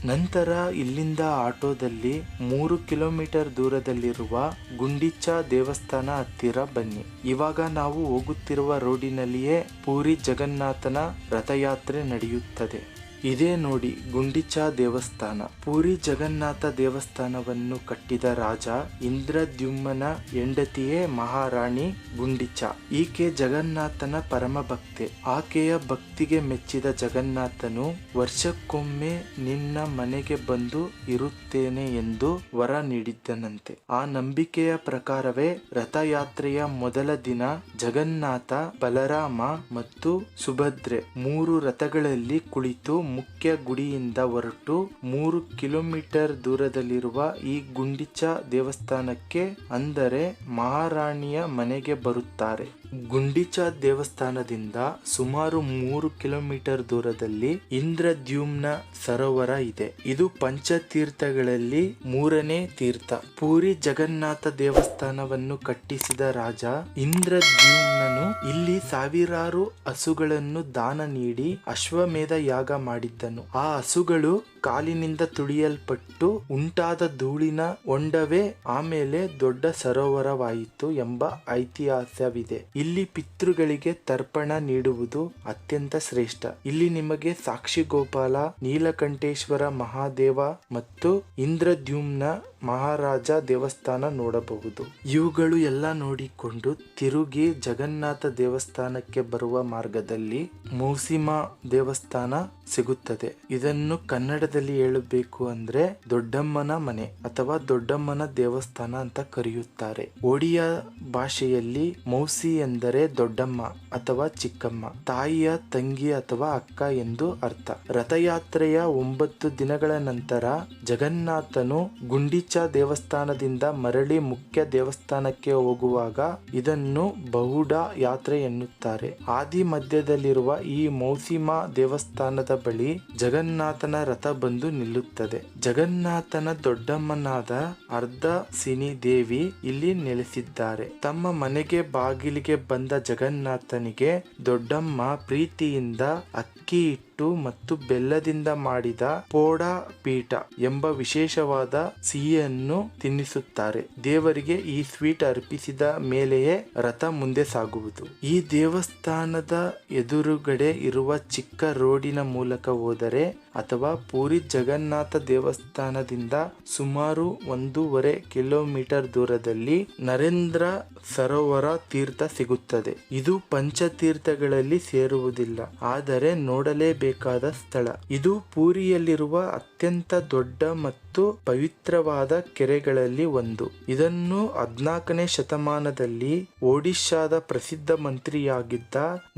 ನಂತರ ಇಲ್ಲಿಂದ ಆಟೋದಲ್ಲಿ 3 ಕಿಲೋಮೀಟರ್ ದೂರದಲ್ಲಿರುವ ಗುಂಡಿಚಾ ದೇವಸ್ಥಾನ ಹತ್ತಿರ ಬನ್ನಿ. ಇವಾಗ ನಾವು ಹೋಗುತ್ತಿರುವ ರೋಡಿನಲ್ಲಿಯೇ ಪೂರಿ ಜಗನ್ನಾಥನ ರಥಯಾತ್ರೆ ನಡೆಯುತ್ತದೆ. ಇದೇ ನೋಡಿ ಗುಂಡಿಚಾ ದೇವಸ್ಥಾನ. ಪೂರಿ ಜಗನ್ನಾಥ ದೇವಸ್ಥಾನವನ್ನು ಕಟ್ಟಿದ ರಾಜ ಇಂದ್ರದ್ಯುಮ್ನ ಹೆಂಡತಿಯೇ ಮಹಾರಾಣಿ ಗುಂಡಿಚಾ. ಈಕೆ ಜಗನ್ನಾಥನ ಪರಮ ಭಕ್ತೆ. ಆಕೆಯ ಭಕ್ತಿಗೆ ಮೆಚ್ಚಿದ ಜಗನ್ನಾಥನು ವರ್ಷಕ್ಕೊಮ್ಮೆ ನಿನ್ನ ಮನೆಗೆ ಬಂದು ಇರುತ್ತೇನೆ ಎಂದು ವರ ನೀಡಿದ್ದನಂತೆ. ಆ ನಂಬಿಕೆಯ ಪ್ರಕಾರವೇ ರಥಯಾತ್ರೆಯ ಮೊದಲ ದಿನ ಜಗನ್ನಾಥ, ಬಲರಾಮ ಮತ್ತು ಸುಭದ್ರೆ 3 ರಥಗಳಲ್ಲಿ ಕುಳಿತು ಮುಖ್ಯ ಗುಡಿಯಿಂದ ಹೊರಟು 3 ಕಿಲೋಮೀಟರ್ ದೂರದಲ್ಲಿರುವ ಈ ಗುಂಡಿಚಾ ದೇವಸ್ಥಾನಕ್ಕೆ, ಅಂದರೆ ಮಹಾರಾಣಿಯ ಮನೆಗೆ ಬರುತ್ತಾರೆ. ಗುಂಡಿಚಾ ದೇವಸ್ಥಾನದಿಂದ ಸುಮಾರು 3 ಕಿಲೋಮೀಟರ್ ದೂರದಲ್ಲಿ ಇಂದ್ರದ್ಯುಮ್ನ ಸರೋವರ ಇದೆ. ಇದು ಪಂಚತೀರ್ಥಗಳಲ್ಲಿ 3ನೇ ತೀರ್ಥ. ಪೂರಿ ಜಗನ್ನಾಥ ದೇವಸ್ಥಾನವನ್ನು ಕಟ್ಟಿಸಿದ ರಾಜ ಇಂದ್ರದ್ಯುಮ್ನನು ಇಲ್ಲಿ ಸಾವಿರಾರು ಹಸುಗಳನ್ನು ದಾನ ನೀಡಿ ಅಶ್ವಮೇಧ ಯಾಗ ಮಾಡಿದ್ದನು. ಆ ಹಸುಗಳು ಕಾಲಿನಿಂದ ತುಳಿಯಲ್ಪಟ್ಟು ಉಂಟಾದ ಧೂಳಿನ ಹೊಂಡವೇ ಆಮೇಲೆ ದೊಡ್ಡ ಸರೋವರವಾಯಿತು ಎಂಬ ಐತಿಹಾಸ್ಯವಿದೆ. ಇಲ್ಲಿ ಪಿತೃಗಳಿಗೆ ತರ್ಪಣ ನೀಡುವುದು ಅತ್ಯಂತ ಶ್ರೇಷ್ಠ. ಇಲ್ಲಿ ನಿಮಗೆ ಸಾಕ್ಷಿಗೋಪಾಲ, ನೀಲಕಂಠೇಶ್ವರ ಮಹಾದೇವ ಮತ್ತು ಇಂದ್ರದ್ಯುಮ್ನ ಮಹಾರಾಜ ದೇವಸ್ಥಾನ ನೋಡಬಹುದು. ಇವುಗಳು ಎಲ್ಲ ನೋಡಿಕೊಂಡು ತಿರುಗಿ ಜಗನ್ನಾಥ ದೇವಸ್ಥಾನಕ್ಕೆ ಬರುವ ಮಾರ್ಗದಲ್ಲಿ ಮೌಸಿಮಾ ದೇವಸ್ಥಾನ ಸಿಗುತ್ತದೆ. ಇದನ್ನು ಕನ್ನಡದಲ್ಲಿ ಹೇಳಬೇಕು ಅಂದ್ರೆ ದೊಡ್ಡಮ್ಮನ ಮನೆ ಅಥವಾ ದೊಡ್ಡಮ್ಮನ ದೇವಸ್ಥಾನ ಅಂತ ಕರೆಯುತ್ತಾರೆ. ಒಡಿಯಾ ಭಾಷೆಯಲ್ಲಿ ಮೌಸಿ ಎಂದರೆ ದೊಡ್ಡಮ್ಮ ಅಥವಾ ಚಿಕ್ಕಮ್ಮ, ತಾಯಿಯ ತಂಗಿ ಅಥವಾ ಅಕ್ಕ ಎಂದು ಅರ್ಥ. ರಥಯಾತ್ರೆಯ 9 ದಿನಗಳ ನಂತರ ಜಗನ್ನಾಥನು ಗುಂಡಿಚಾ ದೇವಸ್ಥಾನದಿಂದ ಮರಳಿ ಮುಖ್ಯ ದೇವಸ್ಥಾನಕ್ಕೆ ಹೋಗುವಾಗ ಇದನ್ನು ಬಹುಡ ಯಾತ್ರೆ ಎನ್ನುತ್ತಾರೆ. ಆದಿ ಮಧ್ಯದಲ್ಲಿರುವ ಈ ಮೌಸಿಮಾ ದೇವಸ್ಥಾನದ ಬಳಿ ಜಗನ್ನಾಥನ ರಥ ಬಂದು ನಿಲ್ಲುತ್ತದೆ. ಜಗನ್ನಾಥನ ದೊಡ್ಡಮ್ಮನಾದ ಅರ್ಧ ಸಿನಿ ದೇವಿ ಇಲ್ಲಿ ನೆಲೆಸಿದ್ದಾರೆ. ತಮ್ಮ ಮನೆಗೆ ಬಾಗಿಲಿಗೆ ಬಂದ ಜಗನ್ನಾಥನಿಗೆ ದೊಡ್ಡಮ್ಮ ಪ್ರೀತಿಯಿಂದ ಅಕ್ಕಿ ಹಿಟ್ಟು ಮತ್ತು ಬೆಲ್ಲದಿಂದ ಮಾಡಿದ ಪೋಡಾ ಪೀಠ ಎಂಬ ವಿಶೇಷವಾದ ಸಿಹಿಯನ್ನು ತಿನ್ನಿಸುತ್ತಾರೆ. ದೇವರಿಗೆ ಈ ಸ್ವೀಟ್ ಅರ್ಪಿಸಿದ ಮೇಲೆಯೇ ರಥ ಮುಂದೆ ಸಾಗುವುದು. ಈ ದೇವಸ್ಥಾನದ ಎದುರುಗಡೆ ಇರುವ ಚಿಕ್ಕ ರೋಡಿನ ಮೂಲಕ ಹೋದರೆ ಅಥವಾ ಪೂರಿ ಜಗನ್ನಾಥ ದೇವಸ್ಥಾನದಿಂದ ಸುಮಾರು 1.5 ಕಿಲೋಮೀಟರ್ ದೂರದಲ್ಲಿ ನರೇಂದ್ರ ಸರೋವರ ತೀರ್ಥ ಸಿಗುತ್ತದೆ. ಇದು ಪಂಚತೀರ್ಥಗಳಲ್ಲಿ ಸೇರುವುದಿಲ್ಲ, ಆದರೆ ನೋಡಲೇಬೇಕಾದ ಸ್ಥಳ. ಇದು ಪೂರಿಯಲ್ಲಿರುವ ಅತ್ಯಂತ ದೊಡ್ಡ ಮತ್ತು ಪವಿತ್ರವಾದ ಕೆರೆಗಳಲ್ಲಿ ಒಂದು. ಇದನ್ನು 14ನೇ ಶತಮಾನದಲ್ಲಿ ಒಡಿಶಾದ ಪ್ರಸಿದ್ಧ ಮಂತ್ರಿಯಾಗಿದ್ದ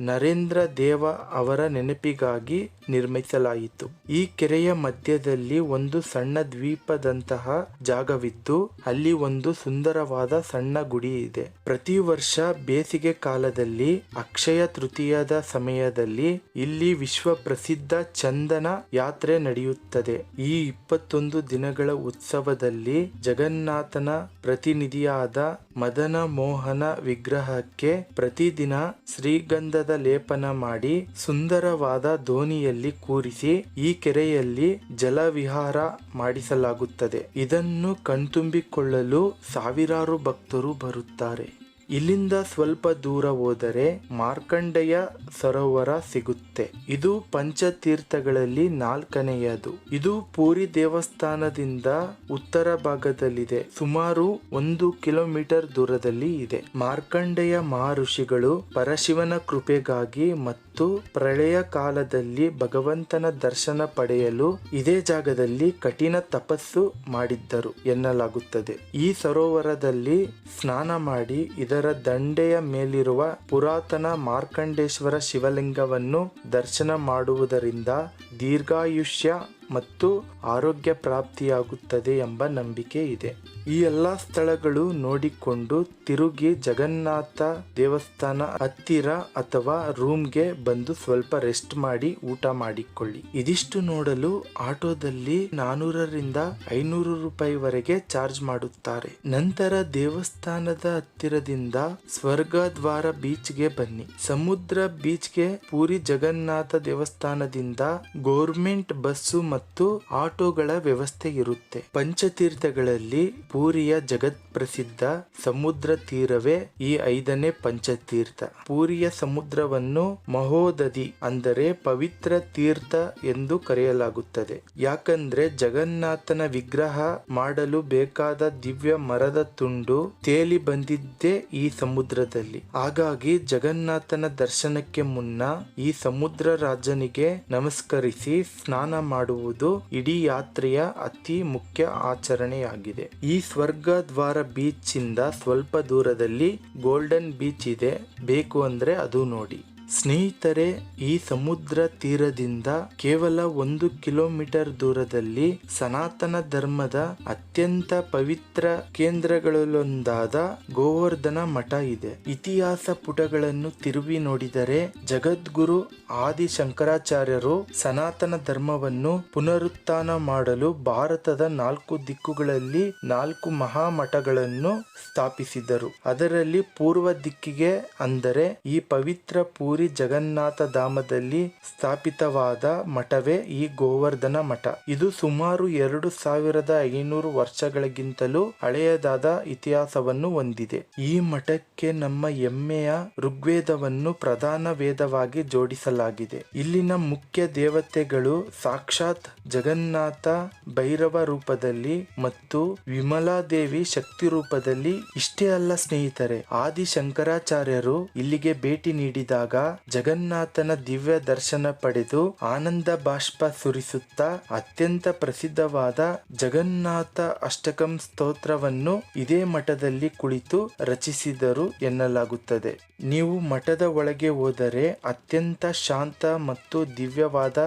ನರೇಂದ್ರ ದೇವ ಅವರ ನೆನಪಿಗಾಗಿ ನಿರ್ಮಿಸಲಾಯಿತು. ಈ ಕೆರೆಯ ಮಧ್ಯದಲ್ಲಿ ಒಂದು ಸಣ್ಣ ದ್ವೀಪದಂತಹ ಜಾಗವಿದ್ದು ಅಲ್ಲಿ ಒಂದು ಸುಂದರವಾದ ಸಣ್ಣ ಗುಡಿ ಇದೆ. ಪ್ರತಿ ವರ್ಷ ಬೇಸಿಗೆ ಕಾಲದಲ್ಲಿ ಅಕ್ಷಯ ತೃತೀಯದ ಸಮಯದಲ್ಲಿ ಇಲ್ಲಿ ವಿಶ್ವ ಪ್ರಸಿದ್ಧ ಚಂದನ ಯಾತ್ರೆ ನಡೆಯುತ್ತದೆ. ಈ 21 ದಿನಗಳ ಉತ್ಸವದಲ್ಲಿ ಜಗನ್ನಾಥನ ಪ್ರತಿನಿಧಿಯಾದ ಮದನ ಮೋಹನ ವಿಗ್ರಹಕ್ಕೆ ಪ್ರತಿದಿನ ಶ್ರೀಗಂಧದ ಲೇಪನ ಮಾಡಿ ಸುಂದರವಾದ ದೋಣಿಯಲ್ಲಿ ಕೂರಿಸಿ ಈ ಕೆರೆಯಲ್ಲಿ ಜಲವಿಹಾರ ಮಾಡಿಸಲಾಗುತ್ತದೆ. ಇದನ್ನು ಕಣ್ತುಂಬಿಕೊಳ್ಳಲು ಸಾವಿರಾರು ಭಕ್ತರು ಬರುತ್ತಾರೆ. ಇಲ್ಲಿಂದ ಸ್ವಲ್ಪ ದೂರ ಹೋದರೆ ಮಾರ್ಕಂಡೆಯ ಸರೋವರ ಸಿಗುತ್ತೆ. ಇದು ಪಂಚತೀರ್ಥಗಳಲ್ಲಿ 4ನೆಯದು. ಇದು ಪೂರಿ ದೇವಸ್ಥಾನದಿಂದ ಉತ್ತರ ಭಾಗದಲ್ಲಿದೆ. ಸುಮಾರು 1 ಕಿಲೋಮೀಟರ್ ದೂರದಲ್ಲಿ ಇದೆ. ಮಾರ್ಕಂಡೆಯ ಮಹರ್ಷಿಗಳು ಪರಶಿವನ ಕೃಪೆಗಾಗಿ ಮತ್ತು ಪ್ರಳಯ ಕಾಲದಲ್ಲಿ ಭಗವಂತನ ದರ್ಶನ ಪಡೆಯಲು ಇದೇ ಜಾಗದಲ್ಲಿ ಕಠಿಣ ತಪಸ್ಸು ಮಾಡಿದ್ದರು ಎನ್ನಲಾಗುತ್ತದೆ. ಈ ಸರೋವರದಲ್ಲಿ ಸ್ನಾನ ಮಾಡಿ ಇದರ ದಂಡೆಯ ಮೇಲಿರುವ ಪುರಾತನ ಮಾರ್ಕಂಡೇಶ್ವರ ಶಿವಲಿಂಗವನ್ನು ದರ್ಶನ ಮಾಡುವುದರಿಂದ ದೀರ್ಘಾಯುಷ್ಯ ಮತ್ತು ಆರೋಗ್ಯ ಪ್ರಾಪ್ತಿಯಾಗುತ್ತದೆ ಎಂಬ ನಂಬಿಕೆ ಇದೆ. ಈ ಎಲ್ಲ ಸ್ಥಳಗಳು ನೋಡಿಕೊಂಡು ತಿರುಗಿ ಜಗನ್ನಾಥ ದೇವಸ್ಥಾನ ಹತ್ತಿರ ಅಥವಾ ರೂಮ್ಗೆ ಬಂದು ಸ್ವಲ್ಪ ರೆಸ್ಟ್ ಮಾಡಿ ಊಟ ಮಾಡಿಕೊಳ್ಳಿ. ಇದಿಷ್ಟು ನೋಡಲು ಆಟೋದಲ್ಲಿ 400ರಿಂದ 500 ರೂಪಾಯಿವರೆಗೆ ಚಾರ್ಜ್ ಮಾಡುತ್ತಾರೆ. ನಂತರ ದೇವಸ್ಥಾನದ ಹತ್ತಿರದಿಂದ ಸ್ವರ್ಗದ್ವಾರ ಬೀಚ್ಗೆ ಬನ್ನಿ. ಸಮುದ್ರ ಬೀಚ್ಗೆ ಪೂರಿ ಜಗನ್ನಾಥ ದೇವಸ್ಥಾನದಿಂದ ಗೌರ್ಮೆಂಟ್ ಬಸ್ಸು ಮತ್ತು ಆಟೋಗಳ ವ್ಯವಸ್ಥೆ ಇರುತ್ತೆ. ಪಂಚತೀರ್ಥಗಳಲ್ಲಿ ಪೂರಿಯ ಜಗತ್ ಪ್ರಸಿದ್ಧ ಸಮುದ್ರ ತೀರವೇ ಈ 5ನೇ ಪಂಚತೀರ್ಥ. ಪೂರಿಯ ಸಮುದ್ರವನ್ನು ಮಹೋದಧಿ ಅಂದರೆ ಪವಿತ್ರ ತೀರ್ಥ ಎಂದು ಕರೆಯಲಾಗುತ್ತದೆ. ಯಾಕಂದ್ರೆ ಜಗನ್ನಾಥನ ವಿಗ್ರಹ ಮಾಡಲು ಬೇಕಾದ ದಿವ್ಯ ಮರದ ತುಂಡು ತೇಲಿ ಬಂದಿದ್ದೇ ಈ ಸಮುದ್ರದಲ್ಲಿ. ಹಾಗಾಗಿ ಜಗನ್ನಾಥನ ದರ್ಶನಕ್ಕೆ ಮುನ್ನ ಈ ಸಮುದ್ರ ರಾಜನಿಗೆ ನಮಸ್ಕರಿಸಿ ಸ್ನಾನ ಮಾಡುವುದು ಇಡೀ ಯಾತ್ರೆಯ ಅತಿ ಮುಖ್ಯ ಆಚರಣೆಯಾಗಿದೆ. ಈ ಸ್ವರ್ಗ ದ್ವಾರ ಬೀಚ್ ಇಂದ ಸ್ವಲ್ಪ ದೂರದಲ್ಲಿ ಗೋಲ್ಡನ್ ಬೀಚ್ ಇದೆ. ಬೇಕು ಅಂದ್ರೆ ಅದು ನೋಡಿ. ಸ್ನೇಹಿತರೆ, ಈ ಸಮುದ್ರ ತೀರದಿಂದ ಕೇವಲ 1 ಕಿಲೋಮೀಟರ್ ದೂರದಲ್ಲಿ ಸನಾತನ ಧರ್ಮದ ಅತ್ಯಂತ ಪವಿತ್ರ ಕೇಂದ್ರಗಳಲ್ಲೊಂದಾದ ಗೋವರ್ಧನ ಮಠ ಇದೆ. ಇತಿಹಾಸ ಪುಟಗಳನ್ನು ತಿರುವಿ ನೋಡಿದರೆ ಜಗದ್ಗುರು ಆದಿ ಶಂಕರಾಚಾರ್ಯರು ಸನಾತನ ಧರ್ಮವನ್ನು ಪುನರುತ್ಥಾನ ಮಾಡಲು ಭಾರತದ 4 ದಿಕ್ಕುಗಳಲ್ಲಿ 4 ಮಹಾಮಠಗಳನ್ನು ಸ್ಥಾಪಿಸಿದರು. ಅದರಲ್ಲಿ ಪೂರ್ವ ದಿಕ್ಕಿಗೆ ಅಂದರೆ ಈ ಪವಿತ್ರ ಪೂರಿ ಜಗನ್ನಾಥ ಧಾಮದಲ್ಲಿ ಸ್ಥಾಪಿತವಾದ ಮಠವೇ ಈ ಗೋವರ್ಧನ ಮಠ. ಇದು ಸುಮಾರು 2500 ವರ್ಷಗಳಿಗಿಂತಲೂ ಹಳೆಯದಾದ ಇತಿಹಾಸವನ್ನು ಹೊಂದಿದೆ. ಈ ಮಠಕ್ಕೆ ನಮ್ಮ ಹೆಮ್ಮೆಯ ಋಗ್ವೇದವನ್ನು ಪ್ರಧಾನ ವೇದವಾಗಿ ಜೋಡಿಸಲಾಗಿದೆ. ಇಲ್ಲಿನ ಮುಖ್ಯ ದೇವತೆಗಳು ಸಾಕ್ಷಾತ್ ಜಗನ್ನಾಥ ಭೈರವ ರೂಪದಲ್ಲಿ ಮತ್ತು ವಿಮಲಾದೇವಿ ಶಕ್ತಿ ರೂಪದಲ್ಲಿ. ಇಷ್ಟೇ ಅಲ್ಲ ಸ್ನೇಹಿತರೆ, ಆದಿ ಶಂಕರಾಚಾರ್ಯರು ಇಲ್ಲಿಗೆ ಭೇಟಿ ನೀಡಿದಾಗ ಜಗನ್ನಾಥನ ದಿವ್ಯ ದರ್ಶನ ಪಡೆದು ಆನಂದ ಬಾಷ್ಪ ಸುರಿಸುತ್ತಾ ಅತ್ಯಂತ ಪ್ರಸಿದ್ಧವಾದ ಜಗನ್ನಾಥ ಅಷ್ಟಕಂ ಸ್ತೋತ್ರವನ್ನು ಇದೇ ಮಠದಲ್ಲಿ ಕುಳಿತು ರಚಿಸಿದರು ಎನ್ನಲಾಗುತ್ತದೆ. ನೀವು ಮಠದ ಒಳಗೆ ಹೋದರೆ ಅತ್ಯಂತ ಶಾಂತ ಮತ್ತು ದಿವ್ಯವಾದ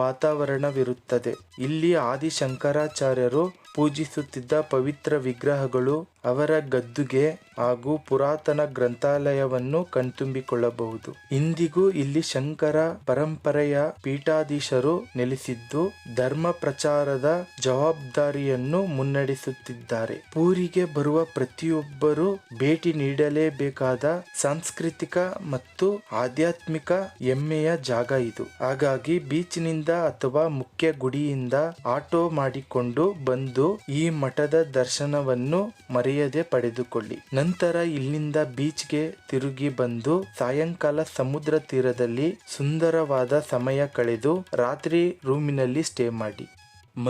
ವಾತಾವರಣವಿರುತ್ತದೆ. ಇಲ್ಲಿ ಆದಿ ಶಂಕರಾಚಾರ್ಯರು ಪೂಜಿಸುತ್ತಿದ್ದ ಪವಿತ್ರ ವಿಗ್ರಹಗಳು, ಅವರ ಗದ್ದುಗೆ ಹಾಗೂ ಪುರಾತನ ಗ್ರಂಥಾಲಯವನ್ನು ಕಣ್ತುಂಬಿಕೊಳ್ಳಬಹುದು. ಇಂದಿಗೂ ಇಲ್ಲಿ ಶಂಕರ ಪರಂಪರೆಯ ಪೀಠಾಧೀಶರು ನೆಲೆಸಿದ್ದು ಧರ್ಮ ಪ್ರಚಾರದ ಜವಾಬ್ದಾರಿಯನ್ನು ಮುನ್ನಡೆಸುತ್ತಿದ್ದಾರೆ. ಪೂರಿಗೆ ಬರುವ ಪ್ರತಿಯೊಬ್ಬರು ಭೇಟಿ ನೀಡಲೇಬೇಕಾದ ಸಾಂಸ್ಕೃತಿಕ ಮತ್ತು ಆಧ್ಯಾತ್ಮಿಕ ಹೆಮ್ಮೆಯ ಜಾಗ ಇದು. ಹಾಗಾಗಿ ಬೀಚ್ನಿಂದ ಅಥವಾ ಮುಖ್ಯ ಗುಡಿಯಿಂದ ಆಟೋ ಮಾಡಿಕೊಂಡು ಬಂದು ಈ ಮಠದ ದರ್ಶನವನ್ನು ಮರೆಯದೆ ಪಡೆದುಕೊಳ್ಳಿ. ನಂತರ ಇಲ್ಲಿಂದ ಬೀಚ್ಗೆ ತಿರುಗಿ ಬಂದು ಸಾಯಂಕಾಲ ಸಮುದ್ರ ತೀರದಲ್ಲಿ ಸುಂದರವಾದ ಸಮಯ ಕಳೆದು ರಾತ್ರಿ ರೂಮಿನಲ್ಲಿ ಸ್ಟೇ ಮಾಡಿ.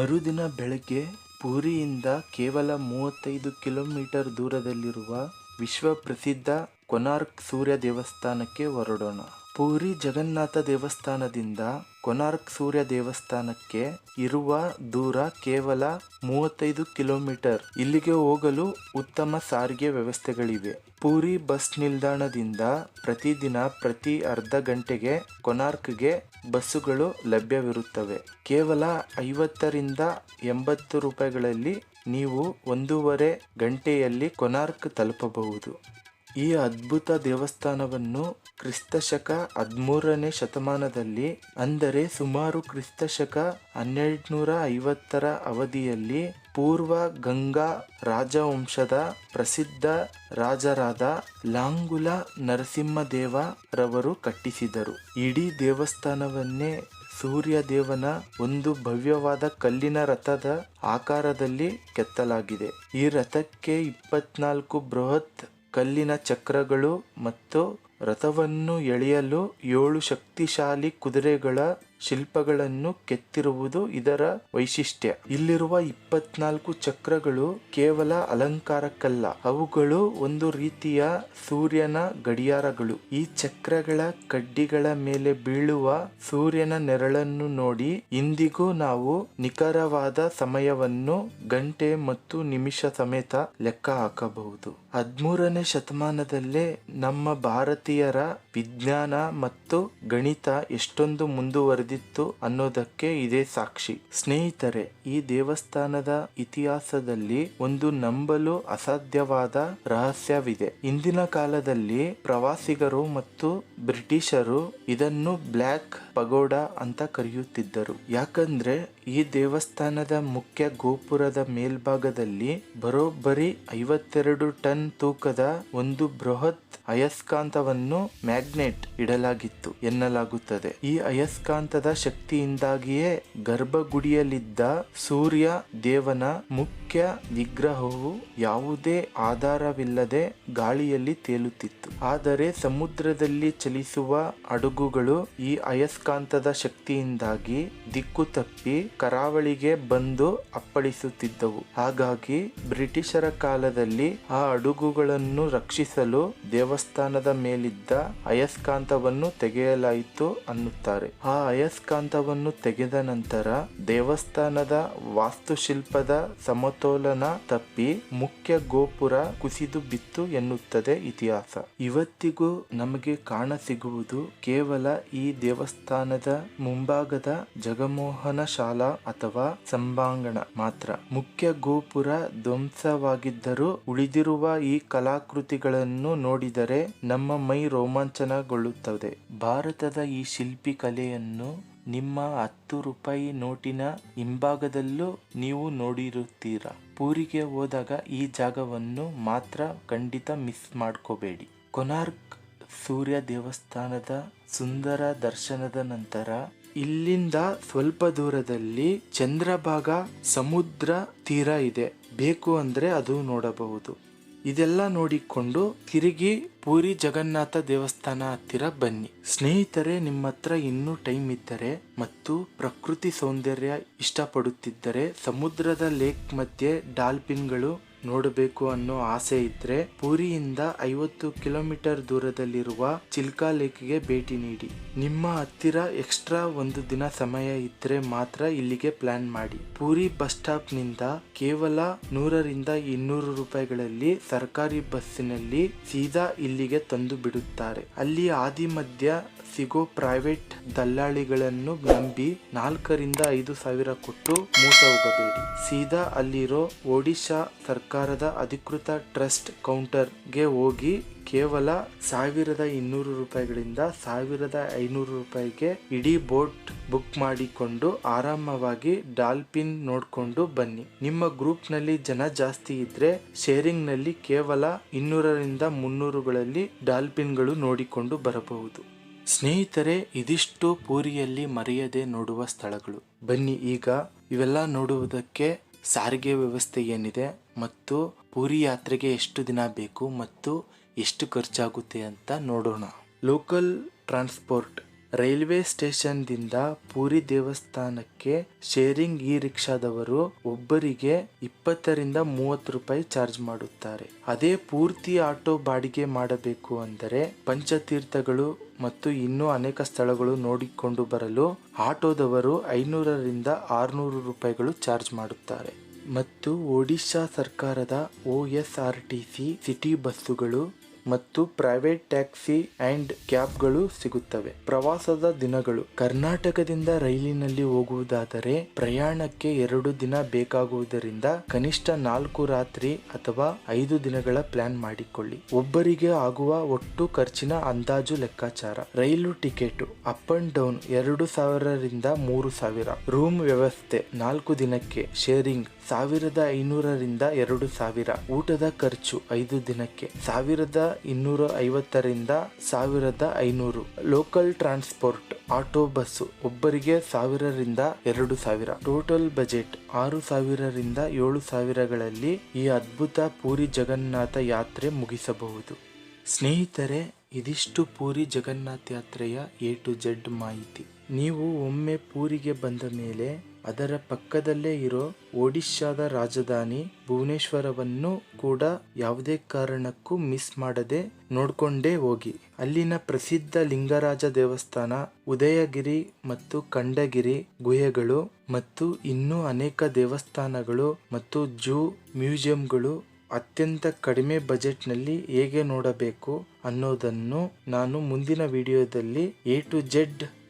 ಮರುದಿನ ಬೆಳಗ್ಗೆ ಪೂರಿಯಿಂದ ಕೇವಲ 35 ಕಿಲೋಮೀಟರ್ ದೂರದಲ್ಲಿರುವ ವಿಶ್ವ ಪ್ರಸಿದ್ಧ ಕೊನಾರ್ಕ್ ಸೂರ್ಯ ದೇವಸ್ಥಾನಕ್ಕೆ ಹೊರಡೋಣ. ಪೂರಿ ಜಗನ್ನಾಥ ದೇವಸ್ಥಾನದಿಂದ ಕೊನಾರ್ಕ್ ಸೂರ್ಯ ದೇವಸ್ಥಾನಕ್ಕೆ ಇರುವ ದೂರ ಕೇವಲ 35 ಕಿಲೋಮೀಟರ್. ಇಲ್ಲಿಗೆ ಹೋಗಲು ಉತ್ತಮ ಸಾರಿಗೆ ವ್ಯವಸ್ಥೆಗಳಿವೆ. ಪೂರಿ ಬಸ್ ನಿಲ್ದಾಣದಿಂದ ಪ್ರತಿದಿನ ಪ್ರತಿ ಅರ್ಧ ಗಂಟೆಗೆ ಕೊನಾರ್ಕ್ಗೆ ಬಸ್ಸುಗಳು ಲಭ್ಯವಿರುತ್ತವೆ. ಕೇವಲ 50ರಿಂದ 80 ರೂಪಾಯಿಗಳಲ್ಲಿ ನೀವು 1.5 ಗಂಟೆಯಲ್ಲಿ ಕೊನಾರ್ಕ್ ತಲುಪಬಹುದು. ಈ ಅದ್ಭುತ ದೇವಸ್ಥಾನವನ್ನು ಕ್ರಿಸ್ತಶಕ 13ನೇ ಶತಮಾನದಲ್ಲಿ ಅಂದರೆ ಸುಮಾರು ಕ್ರಿಸ್ತಶಕ 1250ರ ಅವಧಿಯಲ್ಲಿ ಪೂರ್ವ ಗಂಗಾ ರಾಜವಂಶದ ಪ್ರಸಿದ್ಧ ರಾಜರಾದ ಲಾಂಗುಲ ನರಸಿಂಹದೇವ ರವರು ಕಟ್ಟಿಸಿದರು. ಇಡೀ ದೇವಸ್ಥಾನವನ್ನೇ ಸೂರ್ಯದೇವನ ಒಂದು ಭವ್ಯವಾದ ಕಲ್ಲಿನ ರಥದ ಆಕಾರದಲ್ಲಿ ಕೆತ್ತಲಾಗಿದೆ. ಈ ರಥಕ್ಕೆ 24 ಬೃಹತ್ ಕಲ್ಲಿನ ಚಕ್ರಗಳು ಮತ್ತು ರಥವನ್ನು ಎಳೆಯಲು 7 ಶಕ್ತಿಶಾಲಿ ಕುದುರೆಗಳ ಶಿಲ್ಪಗಳನ್ನು ಕೆತ್ತಿರುವುದು ಇದರ ವೈಶಿಷ್ಟ್ಯ. ಇಲ್ಲಿರುವ 24 ಚಕ್ರಗಳು ಕೇವಲ ಅಲಂಕಾರಕ್ಕಲ್ಲ, ಅವುಗಳು ಒಂದು ರೀತಿಯ ಸೂರ್ಯನ ಗಡಿಯಾರಗಳು. ಈ ಚಕ್ರಗಳ ಕಡ್ಡಿಗಳ ಮೇಲೆ ಬೀಳುವ ಸೂರ್ಯನ ನೆರಳನ್ನು ನೋಡಿ ಇಂದಿಗೂ ನಾವು ನಿಖರವಾದ ಸಮಯವನ್ನು ಗಂಟೆ ಮತ್ತು ನಿಮಿಷ ಸಮೇತ ಲೆಕ್ಕ ಹಾಕಬಹುದು. 13ನೇ ಶತಮಾನದಲ್ಲೇ ನಮ್ಮ ಭಾರತೀಯರ ವಿಜ್ಞಾನ ಮತ್ತು ಗಣಿತ ಎಷ್ಟೊಂದು ಮುಂದುವರೆದಿದೆ ಪಡೆದಿತ್ತು ಅನ್ನೋದಕ್ಕೆ ಇದೇ ಸಾಕ್ಷಿ. ಸ್ನೇಹಿತರೆ, ಈ ದೇವಸ್ಥಾನದ ಇತಿಹಾಸದಲ್ಲಿ ಒಂದು ನಂಬಲು ಅಸಾಧ್ಯವಾದ ರಹಸ್ಯವಿದೆ. ಇಂದಿನ ಕಾಲದಲ್ಲಿ ಪ್ರವಾಸಿಗರು ಮತ್ತು ಬ್ರಿಟಿಷರು ಇದನ್ನು ಬ್ಲ್ಯಾಕ್ ಪಗೋಡ ಅಂತ ಕರೆಯುತ್ತಿದ್ದರು. ಯಾಕಂದ್ರೆ ಈ ದೇವಸ್ಥಾನದ ಮುಖ್ಯ ಗೋಪುರದ ಮೇಲ್ಭಾಗದಲ್ಲಿ ಬರೋಬ್ಬರಿ 52 ಟನ್ ತೂಕದ ಒಂದು ಬೃಹತ್ ಅಯಸ್ಕಾಂತವನ್ನು ಮ್ಯಾಗ್ನೆಟ್ ಇಡಲಾಗಿತ್ತು ಎನ್ನಲಾಗುತ್ತದೆ. ಈ ಅಯಸ್ಕಾಂತದ ಶಕ್ತಿಯಿಂದಾಗಿಯೇ ಗರ್ಭಗುಡಿಯಲ್ಲಿದ್ದ ಸೂರ್ಯ ದೇವನ ಮುಖ್ಯ ವಿಗ್ರಹವು ಯಾವುದೇ ಆಧಾರವಿಲ್ಲದೆ ಗಾಳಿಯಲ್ಲಿ ತೇಲುತ್ತಿತ್ತು. ಆದರೆ ಸಮುದ್ರದಲ್ಲಿ ಚಲಿಸುವ ಹಡಗುಗಳು ಈ ಅಯಸ್ಕಾಂತದ ಶಕ್ತಿಯಿಂದಾಗಿ ದಿಕ್ಕು ತಪ್ಪಿ ಕರಾವಳಿಗೆ ಬಂದು ಅಪ್ಪಳಿಸುತ್ತಿದ್ದವು. ಹಾಗಾಗಿ ಬ್ರಿಟಿಷರ ಕಾಲದಲ್ಲಿ ಆ ಹಡಗುಗಳನ್ನು ರಕ್ಷಿಸಲು ದೇವಸ್ಥಾನದ ಮೇಲಿದ್ದ ಅಯಸ್ಕಾಂತವನ್ನು ತೆಗೆಯಲಾಯಿತು ಅನ್ನುತ್ತಾರೆ. ಆ ಅಯಸ್ಕಾಂತವನ್ನು ತೆಗೆದ ನಂತರ ದೇವಸ್ಥಾನದ ವಾಸ್ತುಶಿಲ್ಪದ ಸಮತೋಲನ ತಪ್ಪಿ ಮುಖ್ಯ ಗೋಪುರ ಕುಸಿದು ಬಿತ್ತು ಎನ್ನುತ್ತದೆ ಇತಿಹಾಸ. ಇವತ್ತಿಗೂ ನಮಗೆ ಕಾಣಸಿಗುವುದು ಕೇವಲ ಈ ದೇವಸ್ಥಾನದ ಮುಂಭಾಗದ ಜಗಮೋಹನ ಶಾಲಾ ಅಥವಾ ಸಭಾಂಗಣ ಮಾತ್ರ. ಮುಖ್ಯ ಗೋಪುರ ಧ್ವಂಸವಾಗಿದ್ದರೂ ಉಳಿದಿರುವ ಈ ಕಲಾಕೃತಿಗಳನ್ನು ನೋಡಿದರೆ ನಮ್ಮ ಮೈ ರೋಮಾಂಚನಗೊಳ್ಳುತ್ತದೆ. ಭಾರತದ ಈ ಶಿಲ್ಪಿ ಕಲೆಯನ್ನು ನಿಮ್ಮ 10 ರೂಪಾಯಿ ನೋಟಿನ ಹಿಂಭಾಗದಲ್ಲೂ ನೀವು ನೋಡಿರುತ್ತೀರಾ. ಪೂರಿಗೆ ಹೋದಾಗ ಈ ಜಾಗವನ್ನು ಮಾತ್ರ ಖಂಡಿತ ಮಿಸ್ ಮಾಡ್ಕೋಬೇಡಿ. ಕೊನಾರ್ಕ್ ಸೂರ್ಯ ದೇವಸ್ಥಾನದ ಸುಂದರ ದರ್ಶನದ ನಂತರ ಇಲ್ಲಿಂದ ಸ್ವಲ್ಪ ದೂರದಲ್ಲಿ ಚಂದ್ರಭಾಗ ಸಮುದ್ರ ತೀರ ಇದೆ. ಬೇಕು ಅಂದ್ರೆ ಅದು ನೋಡಬಹುದು. ಇದೆಲ್ಲ ನೋಡಿಕೊಂಡು ತಿರುಗಿ ಪೂರಿ ಜಗನ್ನಾಥ ದೇವಸ್ಥಾನ ಹತ್ತಿರ ಬನ್ನಿ. ಸ್ನೇಹಿತರೆ, ನಿಮ್ಮ ಹತ್ರ ಇನ್ನೂ ಟೈಮ್ ಇದ್ದರೆ ಮತ್ತು ಪ್ರಕೃತಿ ಸೌಂದರ್ಯ ಇಷ್ಟಪಡುತ್ತಿದ್ದರೆ, ಸಮುದ್ರದ ಲೇಕ್ ಮಧ್ಯೆ ಡಾಲ್ಫಿನ್ಗಳು ನೋಡಬೇಕು ಅನ್ನೋ ಆಸೆ ಇದ್ರೆ ಪೂರಿಯಿಂದ 50 ಕಿಲೋಮೀಟರ್ ದೂರದಲ್ಲಿರುವ ಚಿಲ್ಕಾ ಲೇಕ್ಗೆ ಭೇಟಿ ನೀಡಿ. ನಿಮ್ಮ ಹತ್ತಿರ ಎಕ್ಸ್ಟ್ರಾ ಒಂದು ದಿನ ಸಮಯ ಇದ್ರೆ ಮಾತ್ರ ಇಲ್ಲಿಗೆ ಪ್ಲಾನ್ ಮಾಡಿ. ಪೂರಿ ಬಸ್ ಸ್ಟಾಪ್ ನಿಂದ ಕೇವಲ 100-200 ರೂಪಾಯಿಗಳಲ್ಲಿ ಸರ್ಕಾರಿ ಬಸ್ಸಿನಲ್ಲಿ ಸೀದಾ ಇಲ್ಲಿಗೆ ತಂದು ಬಿಡುತ್ತಾರೆ. ಅಲ್ಲಿ ಆದಿ ಮಧ್ಯ ಸಿಗೋ ಪ್ರೈವೇಟ್ ದಲ್ಲಾಳಿಗಳನ್ನು ನಂಬಿ 4,000-5,000 ಸಾವಿರ ಕೊಟ್ಟು ಮೋಸ ಹೋಗಬೇಡಿ. ಸೀದಾ ಅಲ್ಲಿರೋ ಒಡಿಶಾ ಸರ್ಕಾರದ ಅಧಿಕೃತ ಟ್ರಸ್ಟ್ ಕೌಂಟರ್ಗೆ ಹೋಗಿ ಕೇವಲ 1,200 ರೂಪಾಯಿಗಳಿಂದ 1,500 ರೂಪಾಯಿಗೆ ಇಡೀ ಬೋಟ್ ಬುಕ್ ಮಾಡಿಕೊಂಡು ಆರಾಮವಾಗಿ ಡಾಲ್ಫಿನ್ ನೋಡ್ಕೊಂಡು ಬನ್ನಿ. ನಿಮ್ಮ ಗ್ರೂಪ್ ನಲ್ಲಿ ಜನ ಜಾಸ್ತಿ ಇದ್ರೆ ಶೇರಿಂಗ್ ನಲ್ಲಿ ಕೇವಲ 200-300ಗಳಲ್ಲಿ ಡಾಲ್ಫಿನ್ಗಳು ನೋಡಿಕೊಂಡು ಬರಬಹುದು. ಸ್ನೇಹಿತರೆ, ಇದಿಷ್ಟು ಪೂರಿಯಲ್ಲಿ ಮರೆಯದೆ ನೋಡುವ ಸ್ಥಳಗಳು. ಬನ್ನಿ ಈಗ ಇವೆಲ್ಲ ನೋಡುವುದಕ್ಕೆ ಸಾರಿಗೆ ವ್ಯವಸ್ಥೆ ಏನಿದೆ ಮತ್ತು ಪೂರಿ ಯಾತ್ರೆಗೆ ಎಷ್ಟು ದಿನ ಬೇಕು ಮತ್ತು ಎಷ್ಟು ಖರ್ಚಾಗುತ್ತೆ ಅಂತ ನೋಡೋಣ. ಲೋಕಲ್ ಟ್ರಾನ್ಸ್ಪೋರ್ಟ್ ರೈಲ್ವೆ ಸ್ಟೇಷನ್ ದಿಂದ ಪೂರಿ ದೇವಸ್ಥಾನಕ್ಕೆ ಶೇರಿಂಗ್ ಇ ರಿಕ್ಷಾದವರು ಒಬ್ಬರಿಗೆ 20-30 ರೂಪಾಯಿ ಚಾರ್ಜ್ ಮಾಡುತ್ತಾರೆ. ಅದೇ ಪೂರ್ತಿ ಆಟೋ ಬಾಡಿಗೆ ಮಾಡಬೇಕು ಅಂದರೆ ಪಂಚತೀರ್ಥಗಳು ಮತ್ತು ಇನ್ನೂ ಅನೇಕ ಸ್ಥಳಗಳು ನೋಡಿಕೊಂಡು ಬರಲು ಆಟೋದವರು 500-600 ರೂಪಾಯಿಗಳು ಚಾರ್ಜ್ ಮಾಡುತ್ತಾರೆ. ಮತ್ತು ಒಡಿಶಾ ಸರ್ಕಾರದ OSRTC ಸಿಟಿ ಬಸ್ಸುಗಳು ಮತ್ತು ಪ್ರೈವೇಟ್ ಟ್ಯಾಕ್ಸಿ ಅಂಡ್ ಕ್ಯಾಬ್ಗಳು ಸಿಗುತ್ತವೆ. ಪ್ರವಾಸದ ದಿನಗಳು ಕರ್ನಾಟಕದಿಂದ ರೈಲಿನಲ್ಲಿ ಹೋಗುವುದಾದರೆ ಪ್ರಯಾಣಕ್ಕೆ 2 ದಿನ ಬೇಕಾಗುವುದರಿಂದ ಕನಿಷ್ಠ 4 ರಾತ್ರಿ ಅಥವಾ 5 ದಿನಗಳ ಪ್ಲಾನ್ ಮಾಡಿಕೊಳ್ಳಿ. ಒಬ್ಬರಿಗೆ ಆಗುವ ಒಟ್ಟು ಖರ್ಚಿನ ಅಂದಾಜು ಲೆಕ್ಕಾಚಾರ. ರೈಲು ticket up and down 2,000-3,000. Room ವ್ಯವಸ್ಥೆ 4 ದಿನಕ್ಕೆ ಶೇರಿಂಗ್ 1,500-2,000. ಊಟದ ಖರ್ಚು 5 ದಿನಕ್ಕೆ 1,250-1,500. ಲೋಕಲ್ ಟ್ರಾನ್ಸ್ಪೋರ್ಟ್ ಆಟೋ ಬಸ್ಸು ಒಬ್ಬರಿಗೆ 1,000-2,000. ಟೋಟಲ್ ಬಜೆಟ್ 6,000-7,000ಗಳಲ್ಲಿ ಈ ಅದ್ಭುತ ಪೂರಿ ಜಗನ್ನಾಥ ಯಾತ್ರೆ ಮುಗಿಸಬಹುದು. ಸ್ನೇಹಿತರೆ, ಇದಿಷ್ಟು ಪೂರಿ ಜಗನ್ನಾಥ ಯಾತ್ರೆಯ A to Z ಮಾಹಿತಿ. ನೀವು ಒಮ್ಮೆ ಪೂರಿಗೆ ಬಂದ ಮೇಲೆ ಅದರ ಪಕ್ಕದಲ್ಲೇ ಇರೋ ಒಡಿಶಾದ ರಾಜಧಾನಿ ಭುವನೇಶ್ವರವನ್ನು ಕೂಡ ಯಾವುದೇ ಕಾರಣಕ್ಕೂ ಮಿಸ್ ಮಾಡದೆ ನೋಡ್ಕೊಂಡೇ ಹೋಗಿ. ಅಲ್ಲಿನ ಪ್ರಸಿದ್ಧ ಲಿಂಗರಾಜ ದೇವಸ್ಥಾನ, ಉದಯಗಿರಿ ಮತ್ತು ಖಂಡಗಿರಿ ಗುಹೆಗಳು ಮತ್ತು ಇನ್ನೂ ಅನೇಕ ದೇವಸ್ಥಾನಗಳು ಮತ್ತು ಜೂ, ಮ್ಯೂಸಿಯಂಗಳು ಅತ್ಯಂತ ಕಡಿಮೆ ಬಜೆಟ್ನಲ್ಲಿ ಹೇಗೆ ನೋಡಬೇಕು ಅನ್ನೋದನ್ನು ನಾನು ಮುಂದಿನ ವಿಡಿಯೋದಲ್ಲಿ A to Z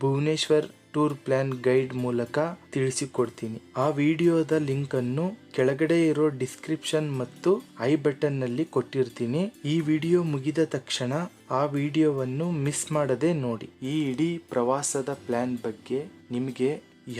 Bhubaneswar tour plan guide ಮೂಲಕ ತಿಳಿಸಿಕೊಡ್ತೀನಿ. ಆ ವಿಡಿಯೋದ ಲಿಂಕ್ ಅನ್ನು ಕೆಳಗಡೆ ಇರೋ ಡಿಸ್ಕ್ರಿಪ್ಷನ್ ಮತ್ತು ಐ ಬಟನ್ ನಲ್ಲಿ ಕೊಟ್ಟಿರ್ತೀನಿ. ಈ ವಿಡಿಯೋ ಮುಗಿದ ತಕ್ಷಣ ಆ ವಿಡಿಯೋವನ್ನು ಮಿಸ್ ಮಾಡದೆ ನೋಡಿ. ಈ ಇಡೀ ಪ್ರವಾಸದ ಪ್ಲಾನ್ ಬಗ್ಗೆ ನಿಮಗೆ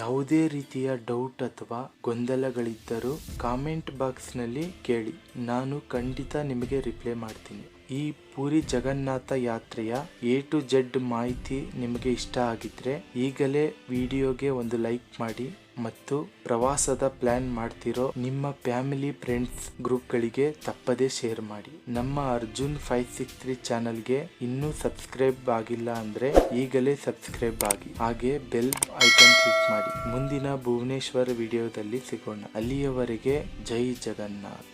ಯಾವುದೇ ರೀತಿಯ ಡೌಟ್ ಅಥವಾ ಗೊಂದಲಗಳಿದ್ದರೂ ಕಾಮೆಂಟ್ ಬಾಕ್ಸ್ ನಲ್ಲಿ ಕೇಳಿ, ನಾನು ಖಂಡಿತ ನಿಮಗೆ ರಿಪ್ಲೈ ಮಾಡ್ತೀನಿ. ಈ ಪೂರಿ ಜಗನ್ನಾಥ ಯಾತ್ರೆಯ A to Z ಮಾಹಿತಿ ನಿಮಗೆ ಇಷ್ಟ ಆಗಿದ್ರೆ ಈಗಲೇ ವಿಡಿಯೋಗೆ ಒಂದು ಲೈಕ್ ಮಾಡಿ ಮತ್ತು ಪ್ರವಾಸದ ಪ್ಲಾನ್ ಮಾಡ್ತಿರೋ ನಿಮ್ಮ ಫ್ಯಾಮಿಲಿ ಫ್ರೆಂಡ್ಸ್ ಗ್ರೂಪ್ ಗಳಿಗೆ ತಪ್ಪದೇ ಶೇರ್ ಮಾಡಿ. ನಮ್ಮ ಅರ್ಜುನ್ 563 ಚಾನಲ್ಗೆ ಇನ್ನೂ ಸಬ್ಸ್ಕ್ರೈಬ್ ಆಗಿಲ್ಲ ಅಂದ್ರೆ ಈಗಲೇ ಸಬ್ಸ್ಕ್ರೈಬ್ ಆಗಿ, ಹಾಗೆ ಬೆಲ್ ಐಕಾನ್ ಕ್ಲಿಕ್ ಮಾಡಿ. ಮುಂದಿನ ಭುವನೇಶ್ವರ ವಿಡಿಯೋದಲ್ಲಿ ಸಿಗೋಣ. ಅಲ್ಲಿಯವರೆಗೆ ಜೈ ಜಗನ್ನಾಥ್.